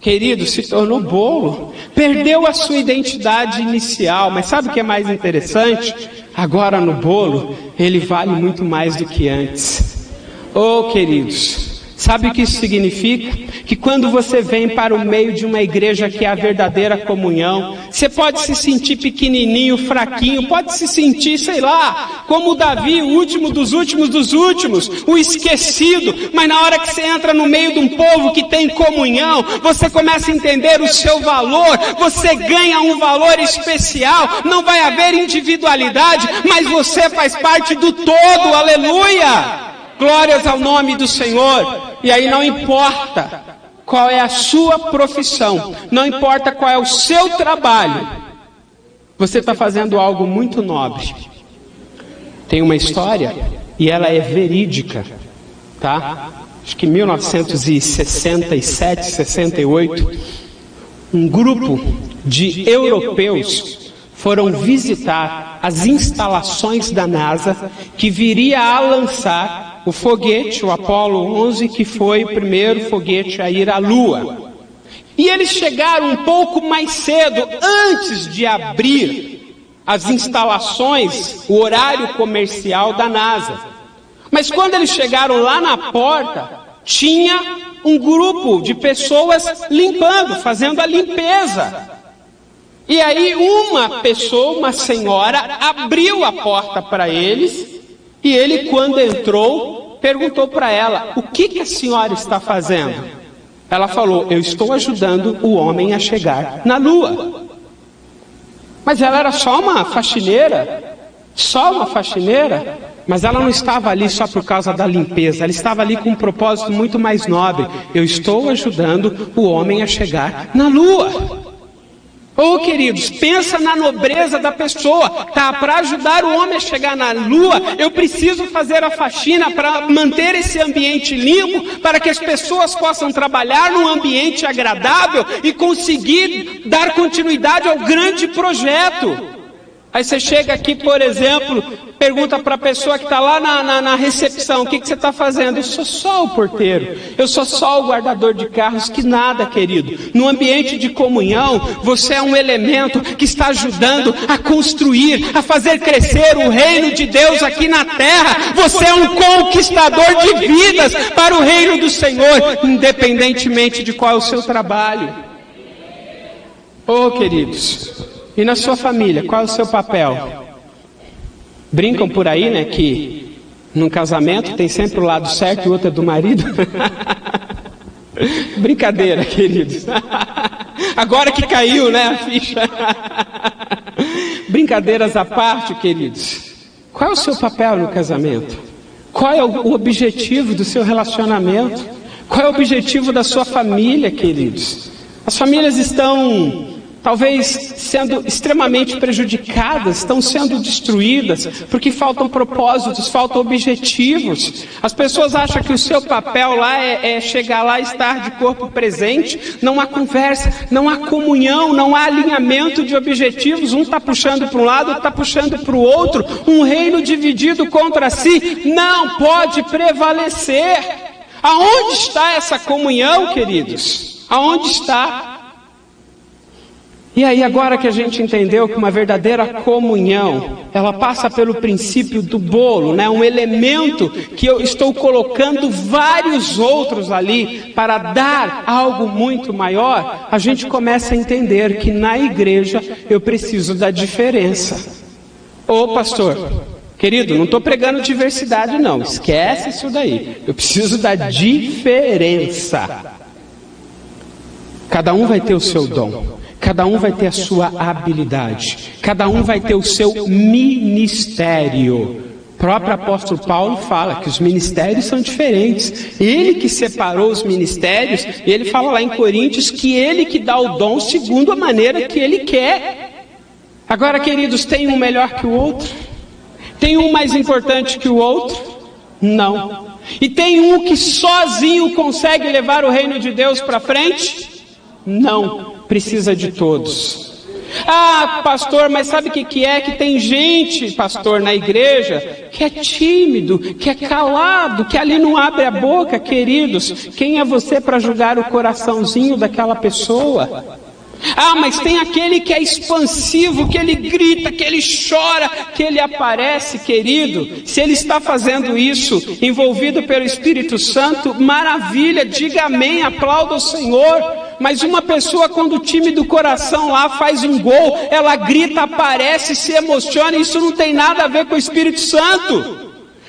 querido, se tornou bolo, perdeu a sua identidade inicial. Mas sabe o que é mais interessante? Agora no bolo, ele vale muito mais do que antes. Oh, queridos, sabe o que isso significa? Que quando você vem para o meio de uma igreja que é a verdadeira comunhão, você pode se sentir pequenininho, fraquinho, pode se sentir, sei lá, como Davi, o último dos últimos dos últimos, o esquecido, mas na hora que você entra no meio de um povo que tem comunhão, você começa a entender o seu valor, você ganha um valor especial, não vai haver individualidade, mas você faz parte do todo, aleluia! Glórias ao nome do Senhor. E aí não importa qual é a sua profissão, não importa qual é o seu trabalho, você está fazendo algo muito nobre. Tem uma história, e ela é verídica, tá? Acho que em 1967, 68, um grupo de europeus foram visitar as instalações da NASA, que viria a lançar o foguete, o Apollo 11, que foi o primeiro foguete a ir à Lua. E eles chegaram um pouco mais cedo, antes de abrir as instalações, o horário comercial da NASA. Mas quando eles chegaram lá na porta, tinha um grupo de pessoas limpando, fazendo a limpeza. E aí uma pessoa, uma senhora, abriu a porta para eles, e ele, quando entrou, perguntou para ela: o que a senhora está fazendo? Ela falou: eu estou ajudando o homem a chegar na Lua. Mas ela era só uma faxineira, mas ela não estava ali só por causa da limpeza, ela estava ali com um propósito muito mais nobre: eu estou ajudando o homem a chegar na Lua. Oh, queridos, pensa na nobreza da pessoa. Tá, para ajudar o homem a chegar na Lua, eu preciso fazer a faxina para manter esse ambiente limpo, para que as pessoas possam trabalhar num ambiente agradável e conseguir dar continuidade ao grande projeto. Aí você chega aqui, por exemplo, pergunta para a pessoa que está lá na recepção: o que você está fazendo? Eu sou só o porteiro, eu sou só o guardador de carros. Que nada, querido. No ambiente de comunhão, você é um elemento que está ajudando a construir, a fazer crescer o reino de Deus aqui na terra. Você é um conquistador de vidas para o reino do Senhor, independentemente de qual é o seu trabalho. Oh, queridos, e na sua família, qual é o seu papel? Brincam por aí, né, que num casamento tem sempre o lado certo e o outro é do marido. Brincadeira, queridos. Agora que caiu, né, a ficha. Brincadeiras à parte, queridos. Qual é o seu papel no casamento? Qual é o objetivo do seu relacionamento? Qual é o objetivo da sua família, queridos? As famílias estão talvez sendo extremamente prejudicadas, estão sendo destruídas, porque faltam propósitos, faltam objetivos. As pessoas acham que o seu papel lá é chegar lá e estar de corpo presente. Não há conversa, não há comunhão, não há alinhamento de objetivos. Um está puxando para um lado, outro está puxando para o outro. Um reino dividido contra si não pode prevalecer. Aonde está essa comunhão, queridos? Aonde está? E aí, agora que a gente entendeu que uma verdadeira comunhão, ela passa pelo princípio do bolo, né? Um elemento que eu estou colocando vários outros ali para dar algo muito maior, a gente começa a entender que na igreja eu preciso da diferença. Ô pastor, querido, não estou pregando diversidade não, esquece isso daí. Eu preciso da diferença. Cada um vai ter o seu dom. Cada um vai ter a sua habilidade, cada um vai ter o seu ministério. O próprio apóstolo Paulo fala que os ministérios são diferentes. Ele que separou os ministérios, e ele fala lá em Coríntios que ele que dá o dom segundo a maneira que ele quer. Agora, queridos, tem um melhor que o outro? Tem um mais importante que o outro? Não. E tem um que sozinho consegue levar o reino de Deus para frente? Não. Precisa de todos. Ah, pastor, mas sabe o que é? Que tem gente, pastor, na igreja, que é tímido, que é calado, que ali não abre a boca, queridos. Quem é você para julgar o coraçãozinho daquela pessoa? Ah, mas tem aquele que é expansivo, que ele grita, que ele chora, que ele aparece, querido. Se ele está fazendo isso, envolvido pelo Espírito Santo, maravilha, diga amém, aplauda o Senhor. Mas uma pessoa, quando o time do coração lá faz um gol, ela grita, aparece, se emociona, isso não tem nada a ver com o Espírito Santo.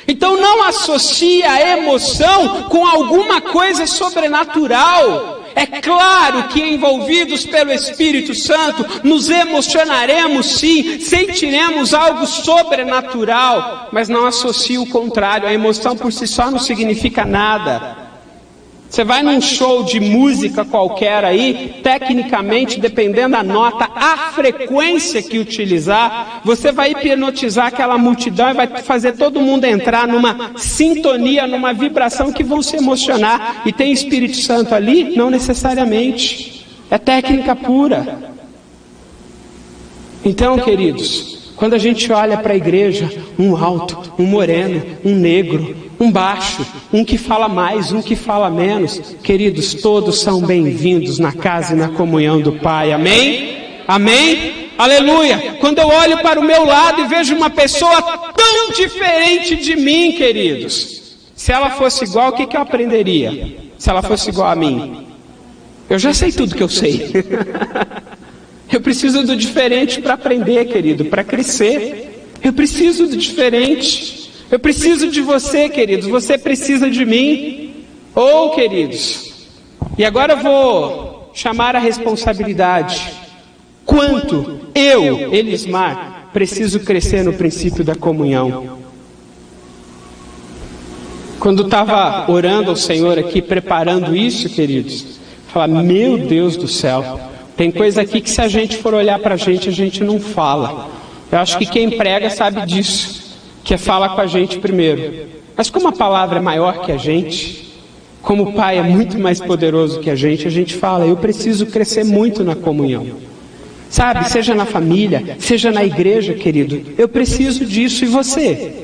Então não associe a emoção com alguma coisa sobrenatural. É claro que envolvidos pelo Espírito Santo, nos emocionaremos sim, sentiremos algo sobrenatural, mas não associe o contrário. A emoção por si só não significa nada. Você vai num show de música qualquer aí, tecnicamente, dependendo da nota, a frequência que utilizar, você vai hipnotizar aquela multidão e vai fazer todo mundo entrar numa sintonia, numa vibração que vão se emocionar. E tem Espírito Santo ali? Não necessariamente. É técnica pura. Então, queridos, quando a gente olha para a igreja, um alto, um moreno, um negro, um baixo, um que fala mais, um que fala menos, queridos, todos são bem-vindos na casa e na comunhão do Pai, amém? Amém? Aleluia! Quando eu olho para o meu lado e vejo uma pessoa tão diferente de mim, queridos, se ela fosse igual, o que eu aprenderia? Se ela fosse igual a mim? Eu já sei tudo que eu sei. Eu preciso do diferente para aprender, querido, para crescer. Eu preciso do diferente. Eu preciso de você, queridos. Você precisa de mim. Oh, queridos. E agora eu vou chamar a responsabilidade. Quanto eu, Elismar, preciso crescer no princípio da comunhão. Quando estava orando ao Senhor aqui, preparando isso, queridos, falar, meu Deus do céu, tem coisa aqui que se a gente for olhar para a gente não fala. Eu acho que quem prega sabe disso, que é falar com a gente primeiro. Mas como a palavra é maior que a gente, como o Pai é muito mais poderoso que a gente fala, eu preciso crescer muito na comunhão. Sabe, seja na família, seja na igreja, querido, eu preciso disso. E você?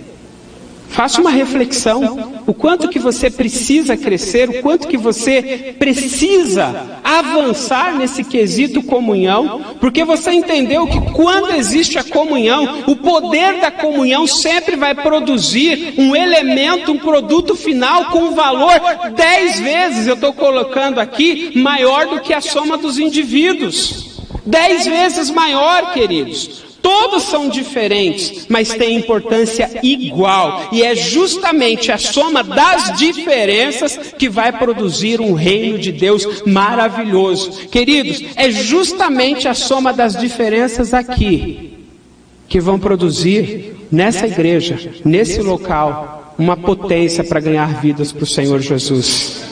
Faça uma reflexão, o quanto que você precisa crescer, o quanto que você precisa avançar nesse quesito comunhão, porque você entendeu que quando existe a comunhão, o poder da comunhão sempre vai produzir um elemento, um produto final com um valor 10 vezes, eu estou colocando aqui, maior do que a soma dos indivíduos. 10 vezes maior, queridos. Todos são diferentes, mas têm importância igual. E é justamente a soma das diferenças que vai produzir um reino de Deus maravilhoso. Queridos, é justamente a soma das diferenças aqui que vão produzir nessa igreja, nesse local, uma potência para ganhar vidas para o Senhor Jesus.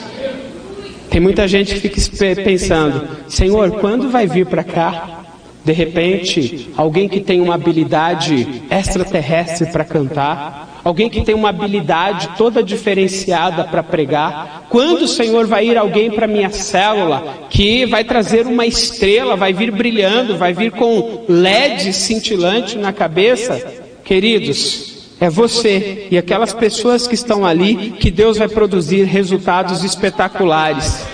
Tem muita gente que fica pensando, Senhor, quando vai vir para cá? De repente, alguém que tem uma habilidade extraterrestre para cantar, alguém que tem uma habilidade toda diferenciada para pregar. Quando o Senhor vai ir alguém para minha célula, que vai trazer uma estrela, vai vir brilhando, vai vir com LED cintilante na cabeça? Queridos, é você e aquelas pessoas que estão ali que Deus vai produzir resultados espetaculares.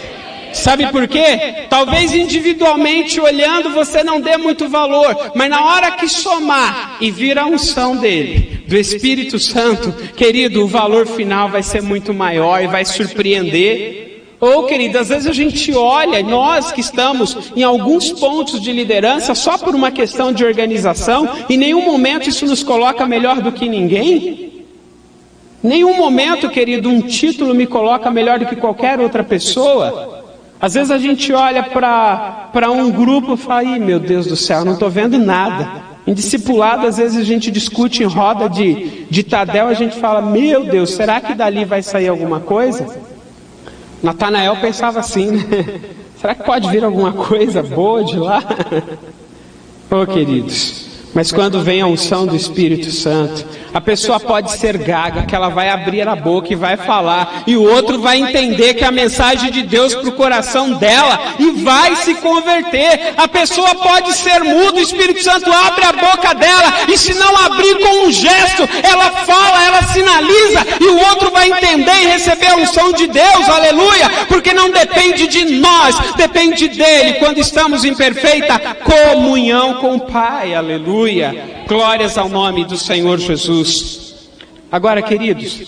Sabe por quê? Talvez individualmente olhando você não dê muito valor, mas na hora que somar e vir a unção dele, do Espírito Santo, querido, o valor final vai ser muito maior e vai surpreender. Ou, querido, às vezes a gente olha, nós que estamos em alguns pontos de liderança só por uma questão de organização, em nenhum momento isso nos coloca melhor do que ninguém. Nenhum momento, querido, um título me coloca melhor do que qualquer outra pessoa. Às vezes a gente olha para um grupo e fala, ih, meu Deus do céu, não estou vendo nada. Em discipulado, às vezes a gente discute em roda de Tadel, a gente fala, meu Deus, será que dali vai sair alguma coisa? Natanael pensava assim, né? Será que pode vir alguma coisa boa de lá? Oh, queridos, mas quando vem a unção do Espírito Santo, a pessoa pode ser gaga, que ela vai abrir a boca e vai falar, e o outro vai entender que é a mensagem de Deus para o coração dela, e vai se converter. A pessoa pode ser muda, o Espírito Santo abre a boca dela, e se não abrir com um gesto, ela fala, ela sinaliza, e o outro vai entender e receber a unção de Deus, aleluia, porque não depende de nós, depende dele, quando estamos em perfeita comunhão com o Pai, aleluia. Glórias ao nome do Senhor Jesus. Agora, queridos,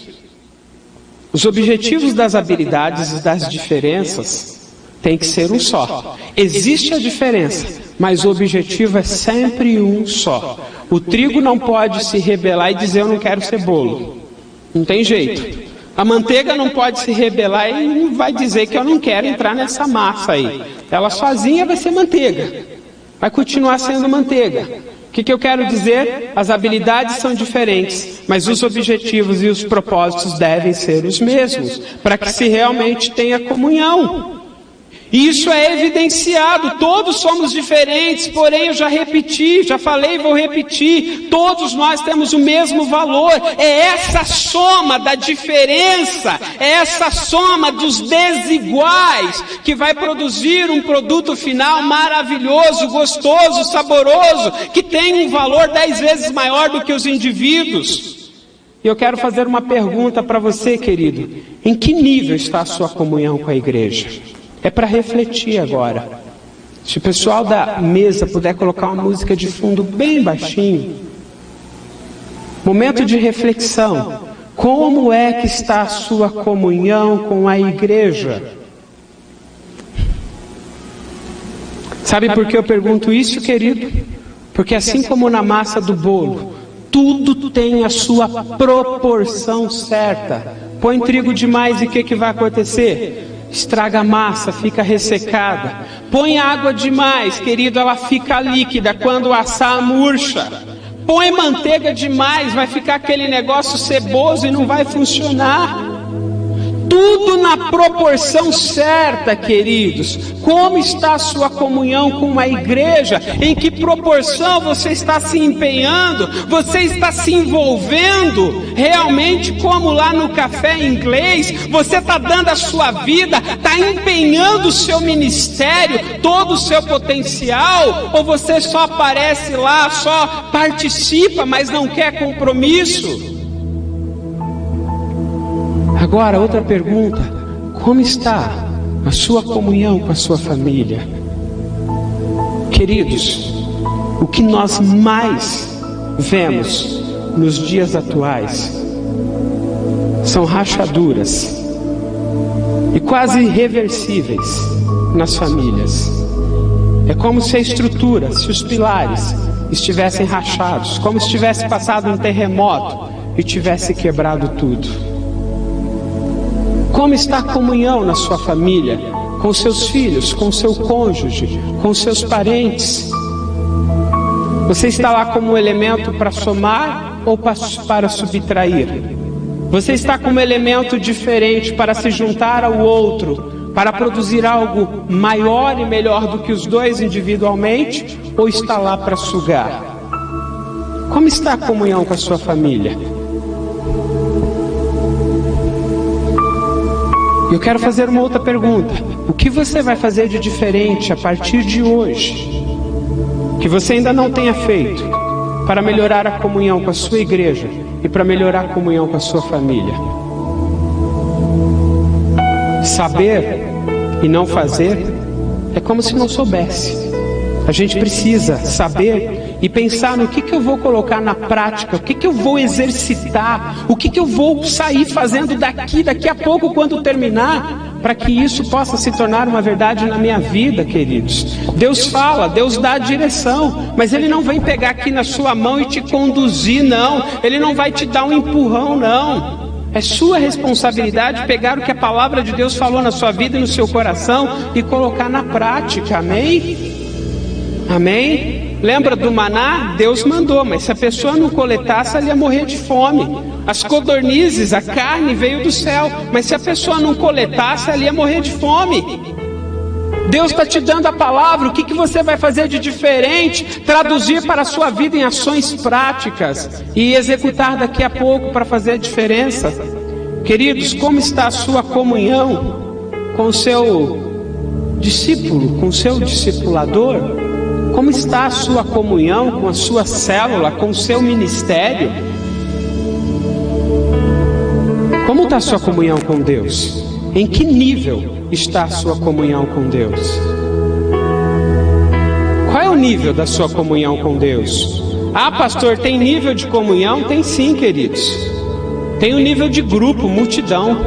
os objetivos das habilidades e das diferenças têm que ser um só. Existe a diferença, mas o objetivo é sempre um só. O trigo não pode se rebelar e dizer eu não quero ser bolo. Não tem jeito. A manteiga não pode se rebelar e não vai dizer que eu não quero entrar nessa massa aí. Ela sozinha vai ser manteiga. Vai continuar sendo manteiga. O que eu quero dizer? As habilidades são diferentes, mas os objetivos e os propósitos devem ser os mesmos, para que se realmente tenha comunhão. E isso é evidenciado, todos somos diferentes, porém eu já repeti, já falei e vou repetir, todos nós temos o mesmo valor. É essa soma da diferença, é essa soma dos desiguais que vai produzir um produto final maravilhoso, gostoso, saboroso, que tem um valor 10 vezes maior do que os indivíduos. E eu quero fazer uma pergunta para você, querido: em que nível está a sua comunhão com a igreja? É para refletir agora. Se o pessoal da mesa puder colocar uma música de fundo bem baixinho. Momento de reflexão. Como é que está a sua comunhão com a igreja? Sabe por que eu pergunto isso, querido? Porque assim como na massa do bolo, tudo tem a sua proporção certa. Põe trigo demais e o que vai acontecer? Estraga a massa, fica ressecada. Põe água demais, querido, ela fica líquida, quando assar murcha. Põe manteiga demais, vai ficar aquele negócio ceboso e não vai funcionar. Tudo na proporção certa, queridos. Como está a sua comunhão com a igreja? Em que proporção você está se empenhando? Você está se envolvendo realmente como lá no café inglês? Você está dando a sua vida, está empenhando o seu ministério, todo o seu potencial? Ou você só aparece lá, só participa, mas não quer compromisso? Agora, outra pergunta: como está a sua comunhão com a sua família? Queridos, o que nós mais vemos nos dias atuais são rachaduras e quase irreversíveis nas famílias. É como se a estrutura, se os pilares estivessem rachados, como se tivesse passado um terremoto e tivesse quebrado tudo. Como está a comunhão na sua família, com seus filhos, com seu cônjuge, com seus parentes? Você está lá como um elemento para somar ou para subtrair? Você está como um elemento diferente para se juntar ao outro, para produzir algo maior e melhor do que os dois individualmente, ou está lá para sugar? Como está a comunhão com a sua família? Eu quero fazer uma outra pergunta: o que você vai fazer de diferente a partir de hoje, que você ainda não tenha feito, para melhorar a comunhão com a sua igreja e para melhorar a comunhão com a sua família? Saber e não fazer é como se não soubesse. A gente precisa saber e pensar no que eu vou colocar na prática, o que eu vou exercitar, o que eu vou sair fazendo daqui a pouco, quando terminar, para que isso possa se tornar uma verdade na minha vida, queridos. Deus fala, Deus dá a direção, mas Ele não vem pegar aqui na sua mão e te conduzir, não. Ele não vai te dar um empurrão, não. É sua responsabilidade pegar o que a palavra de Deus falou na sua vida e no seu coração e colocar na prática, amém? Amém? Lembra do maná? Deus mandou, mas se a pessoa não coletasse, ela ia morrer de fome. As codornizes, a carne veio do céu, mas se a pessoa não coletasse, ela ia morrer de fome. Deus está te dando a palavra, o que você vai fazer de diferente? Traduzir para a sua vida em ações práticas e executar daqui a pouco para fazer a diferença. Queridos, como está a sua comunhão com o seu discípulo, com o seu discipulador? Como está a sua comunhão com a sua célula, com o seu ministério? Como está a sua comunhão com Deus? Em que nível está a sua comunhão com Deus? Qual é o nível da sua comunhão com Deus? Ah, pastor, tem nível de comunhão? Tem sim, queridos. Tem o nível de grupo, multidão,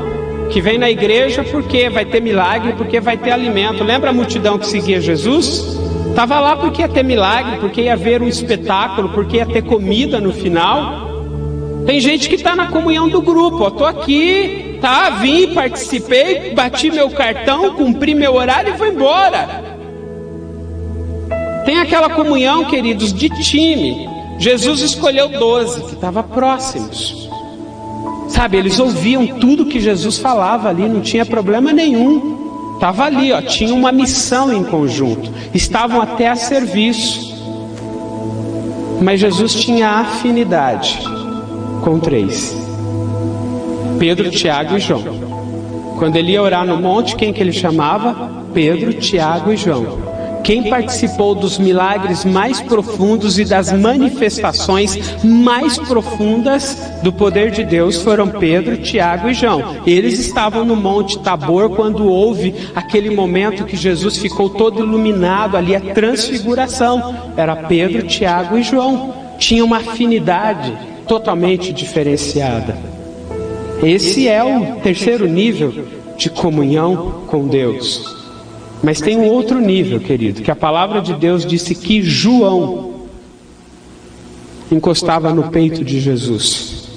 que vem na igreja porque vai ter milagre, porque vai ter alimento. Lembra a multidão que seguia Jesus? Estava lá porque ia ter milagre, porque ia haver um espetáculo, porque ia ter comida no final. Tem gente que está na comunhão do grupo. Estou aqui, vim, participei, bati meu cartão, cumpri meu horário e vou embora. Tem aquela comunhão, queridos, de time. Jesus escolheu 12 que estavam próximos. Sabe, eles ouviam tudo que Jesus falava ali, não tinha problema nenhum. Estava ali, ó, tinha uma missão em conjunto, estavam até a serviço. Mas Jesus tinha afinidade com 3: Pedro, Tiago e João. Quando ele ia orar no monte, quem que ele chamava? Pedro, Tiago e João. Quem participou dos milagres mais profundos e das manifestações mais profundas do poder de Deus foram Pedro, Tiago e João. Eles estavam no Monte Tabor quando houve aquele momento que Jesus ficou todo iluminado ali, a transfiguração. Era Pedro, Tiago e João. Tinha uma afinidade totalmente diferenciada. Esse é o terceiro nível de comunhão com Deus. Mas tem um outro nível, querido, que a palavra de Deus disse que João encostava no peito de Jesus.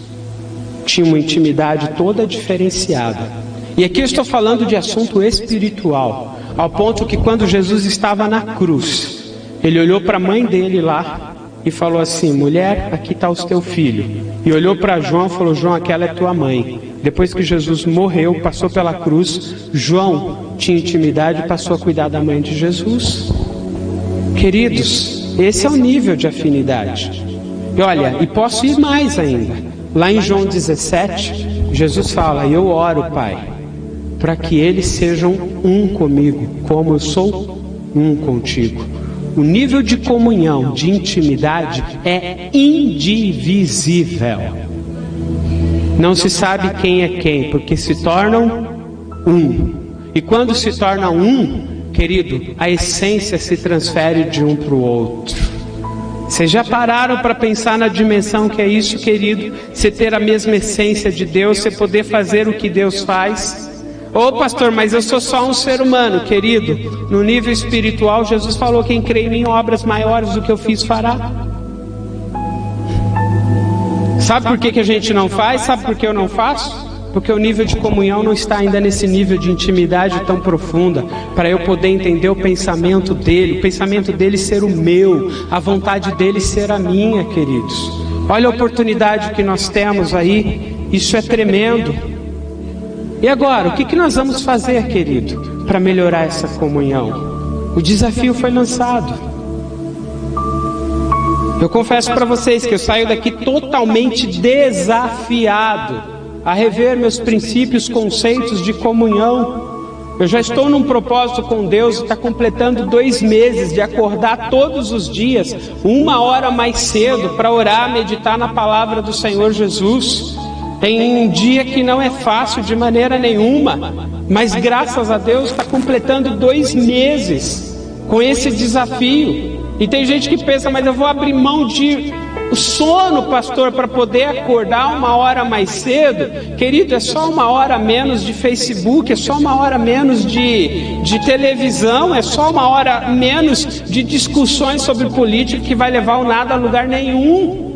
Tinha uma intimidade toda diferenciada. E aqui eu estou falando de assunto espiritual, ao ponto que quando Jesus estava na cruz, ele olhou para a mãe dele lá e falou assim: mulher, aqui está o teu filho. E olhou para João e falou: João, aquela é tua mãe. Depois que Jesus morreu, passou pela cruz, João tinha intimidade e passou a cuidar da mãe de Jesus. Queridos, esse é o nível de afinidade. E olha, e posso ir mais ainda. Lá em João 17, Jesus fala: eu oro, Pai, para que eles sejam um comigo, como eu sou um contigo. O nível de comunhão, de intimidade é indivisível. Não se sabe quem é quem, porque se tornam um. E quando se torna um, querido, a essência se transfere de um para o outro. Vocês já pararam para pensar na dimensão que é isso, querido? Você ter a mesma essência de Deus, você poder fazer o que Deus faz? Ô pastor, mas eu sou só um ser humano, querido. No nível espiritual, Jesus falou: quem crê em mim, obras maiores do que eu fiz fará. Sabe por que a gente não faz? Sabe por que eu não faço? Porque o nível de comunhão não está ainda nesse nível de intimidade tão profunda, para eu poder entender o pensamento dele ser o meu, a vontade dele ser a minha, queridos. Olha a oportunidade que nós temos aí, isso é tremendo. E agora, o que nós vamos fazer, querido, para melhorar essa comunhão? O desafio foi lançado. Eu confesso para vocês que eu saio daqui totalmente desafiado a rever meus princípios, conceitos de comunhão. Eu já estou num propósito com Deus, está completando 2 meses de acordar todos os dias, 1 hora mais cedo, para orar, meditar na palavra do Senhor Jesus. Tem um dia que não é fácil de maneira nenhuma, mas graças a Deus está completando 2 meses com esse desafio. E tem gente que pensa: mas eu vou abrir mão de sono, pastor, para poder acordar 1 hora mais cedo. Querido, é só 1 hora menos de Facebook, é só 1 hora menos de televisão, é só 1 hora menos de discussões sobre política que vai levar o nada a lugar nenhum.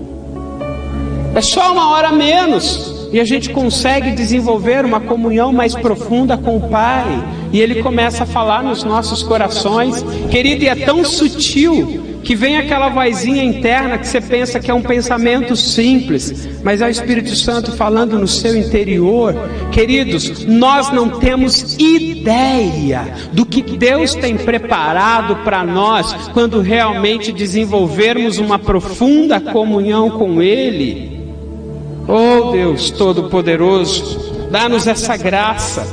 É só 1 hora menos. E a gente consegue desenvolver uma comunhão mais profunda com o Pai. E Ele começa a falar nos nossos corações. Querido, e é tão sutil que vem aquela vozinha interna que você pensa que é um pensamento simples, mas é o Espírito Santo falando no seu interior. Queridos, nós não temos ideia do que Deus tem preparado para nós quando realmente desenvolvermos uma profunda comunhão com Ele. Oh Deus Todo-Poderoso, dá-nos essa graça.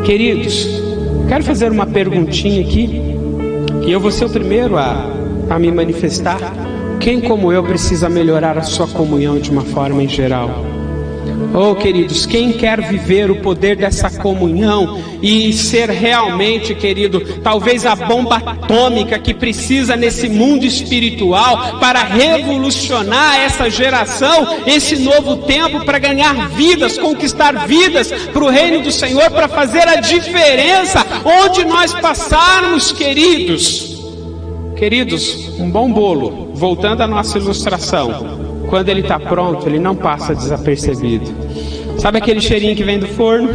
Queridos, quero fazer uma perguntinha aqui, e eu vou ser o primeiro a me manifestar. Quem como eu precisa melhorar a sua comunhão de uma forma em geral? Oh queridos, quem quer viver o poder dessa comunhão e ser realmente, querido, talvez a bomba atômica que precisa nesse mundo espiritual para revolucionar essa geração, esse novo tempo, para ganhar vidas, conquistar vidas para o reino do Senhor, para fazer a diferença onde nós passarmos, queridos. Queridos, um bom bolo, voltando à nossa ilustração, quando ele está pronto, ele não passa desapercebido. Sabe aquele cheirinho que vem do forno?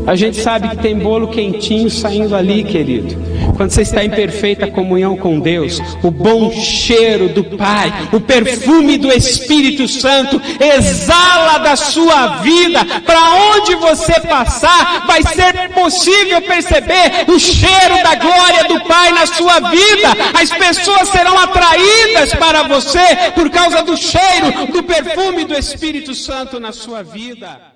A gente sabe que tem bolo quentinho saindo ali, querido. Quando você está em perfeita comunhão com Deus, o bom cheiro do Pai, o perfume do Espírito Santo exala da sua vida. Para onde você passar, vai ser possível perceber o cheiro da glória do Pai na sua vida. As pessoas serão atraídas para você por causa do cheiro, do perfume do Espírito Santo na sua vida.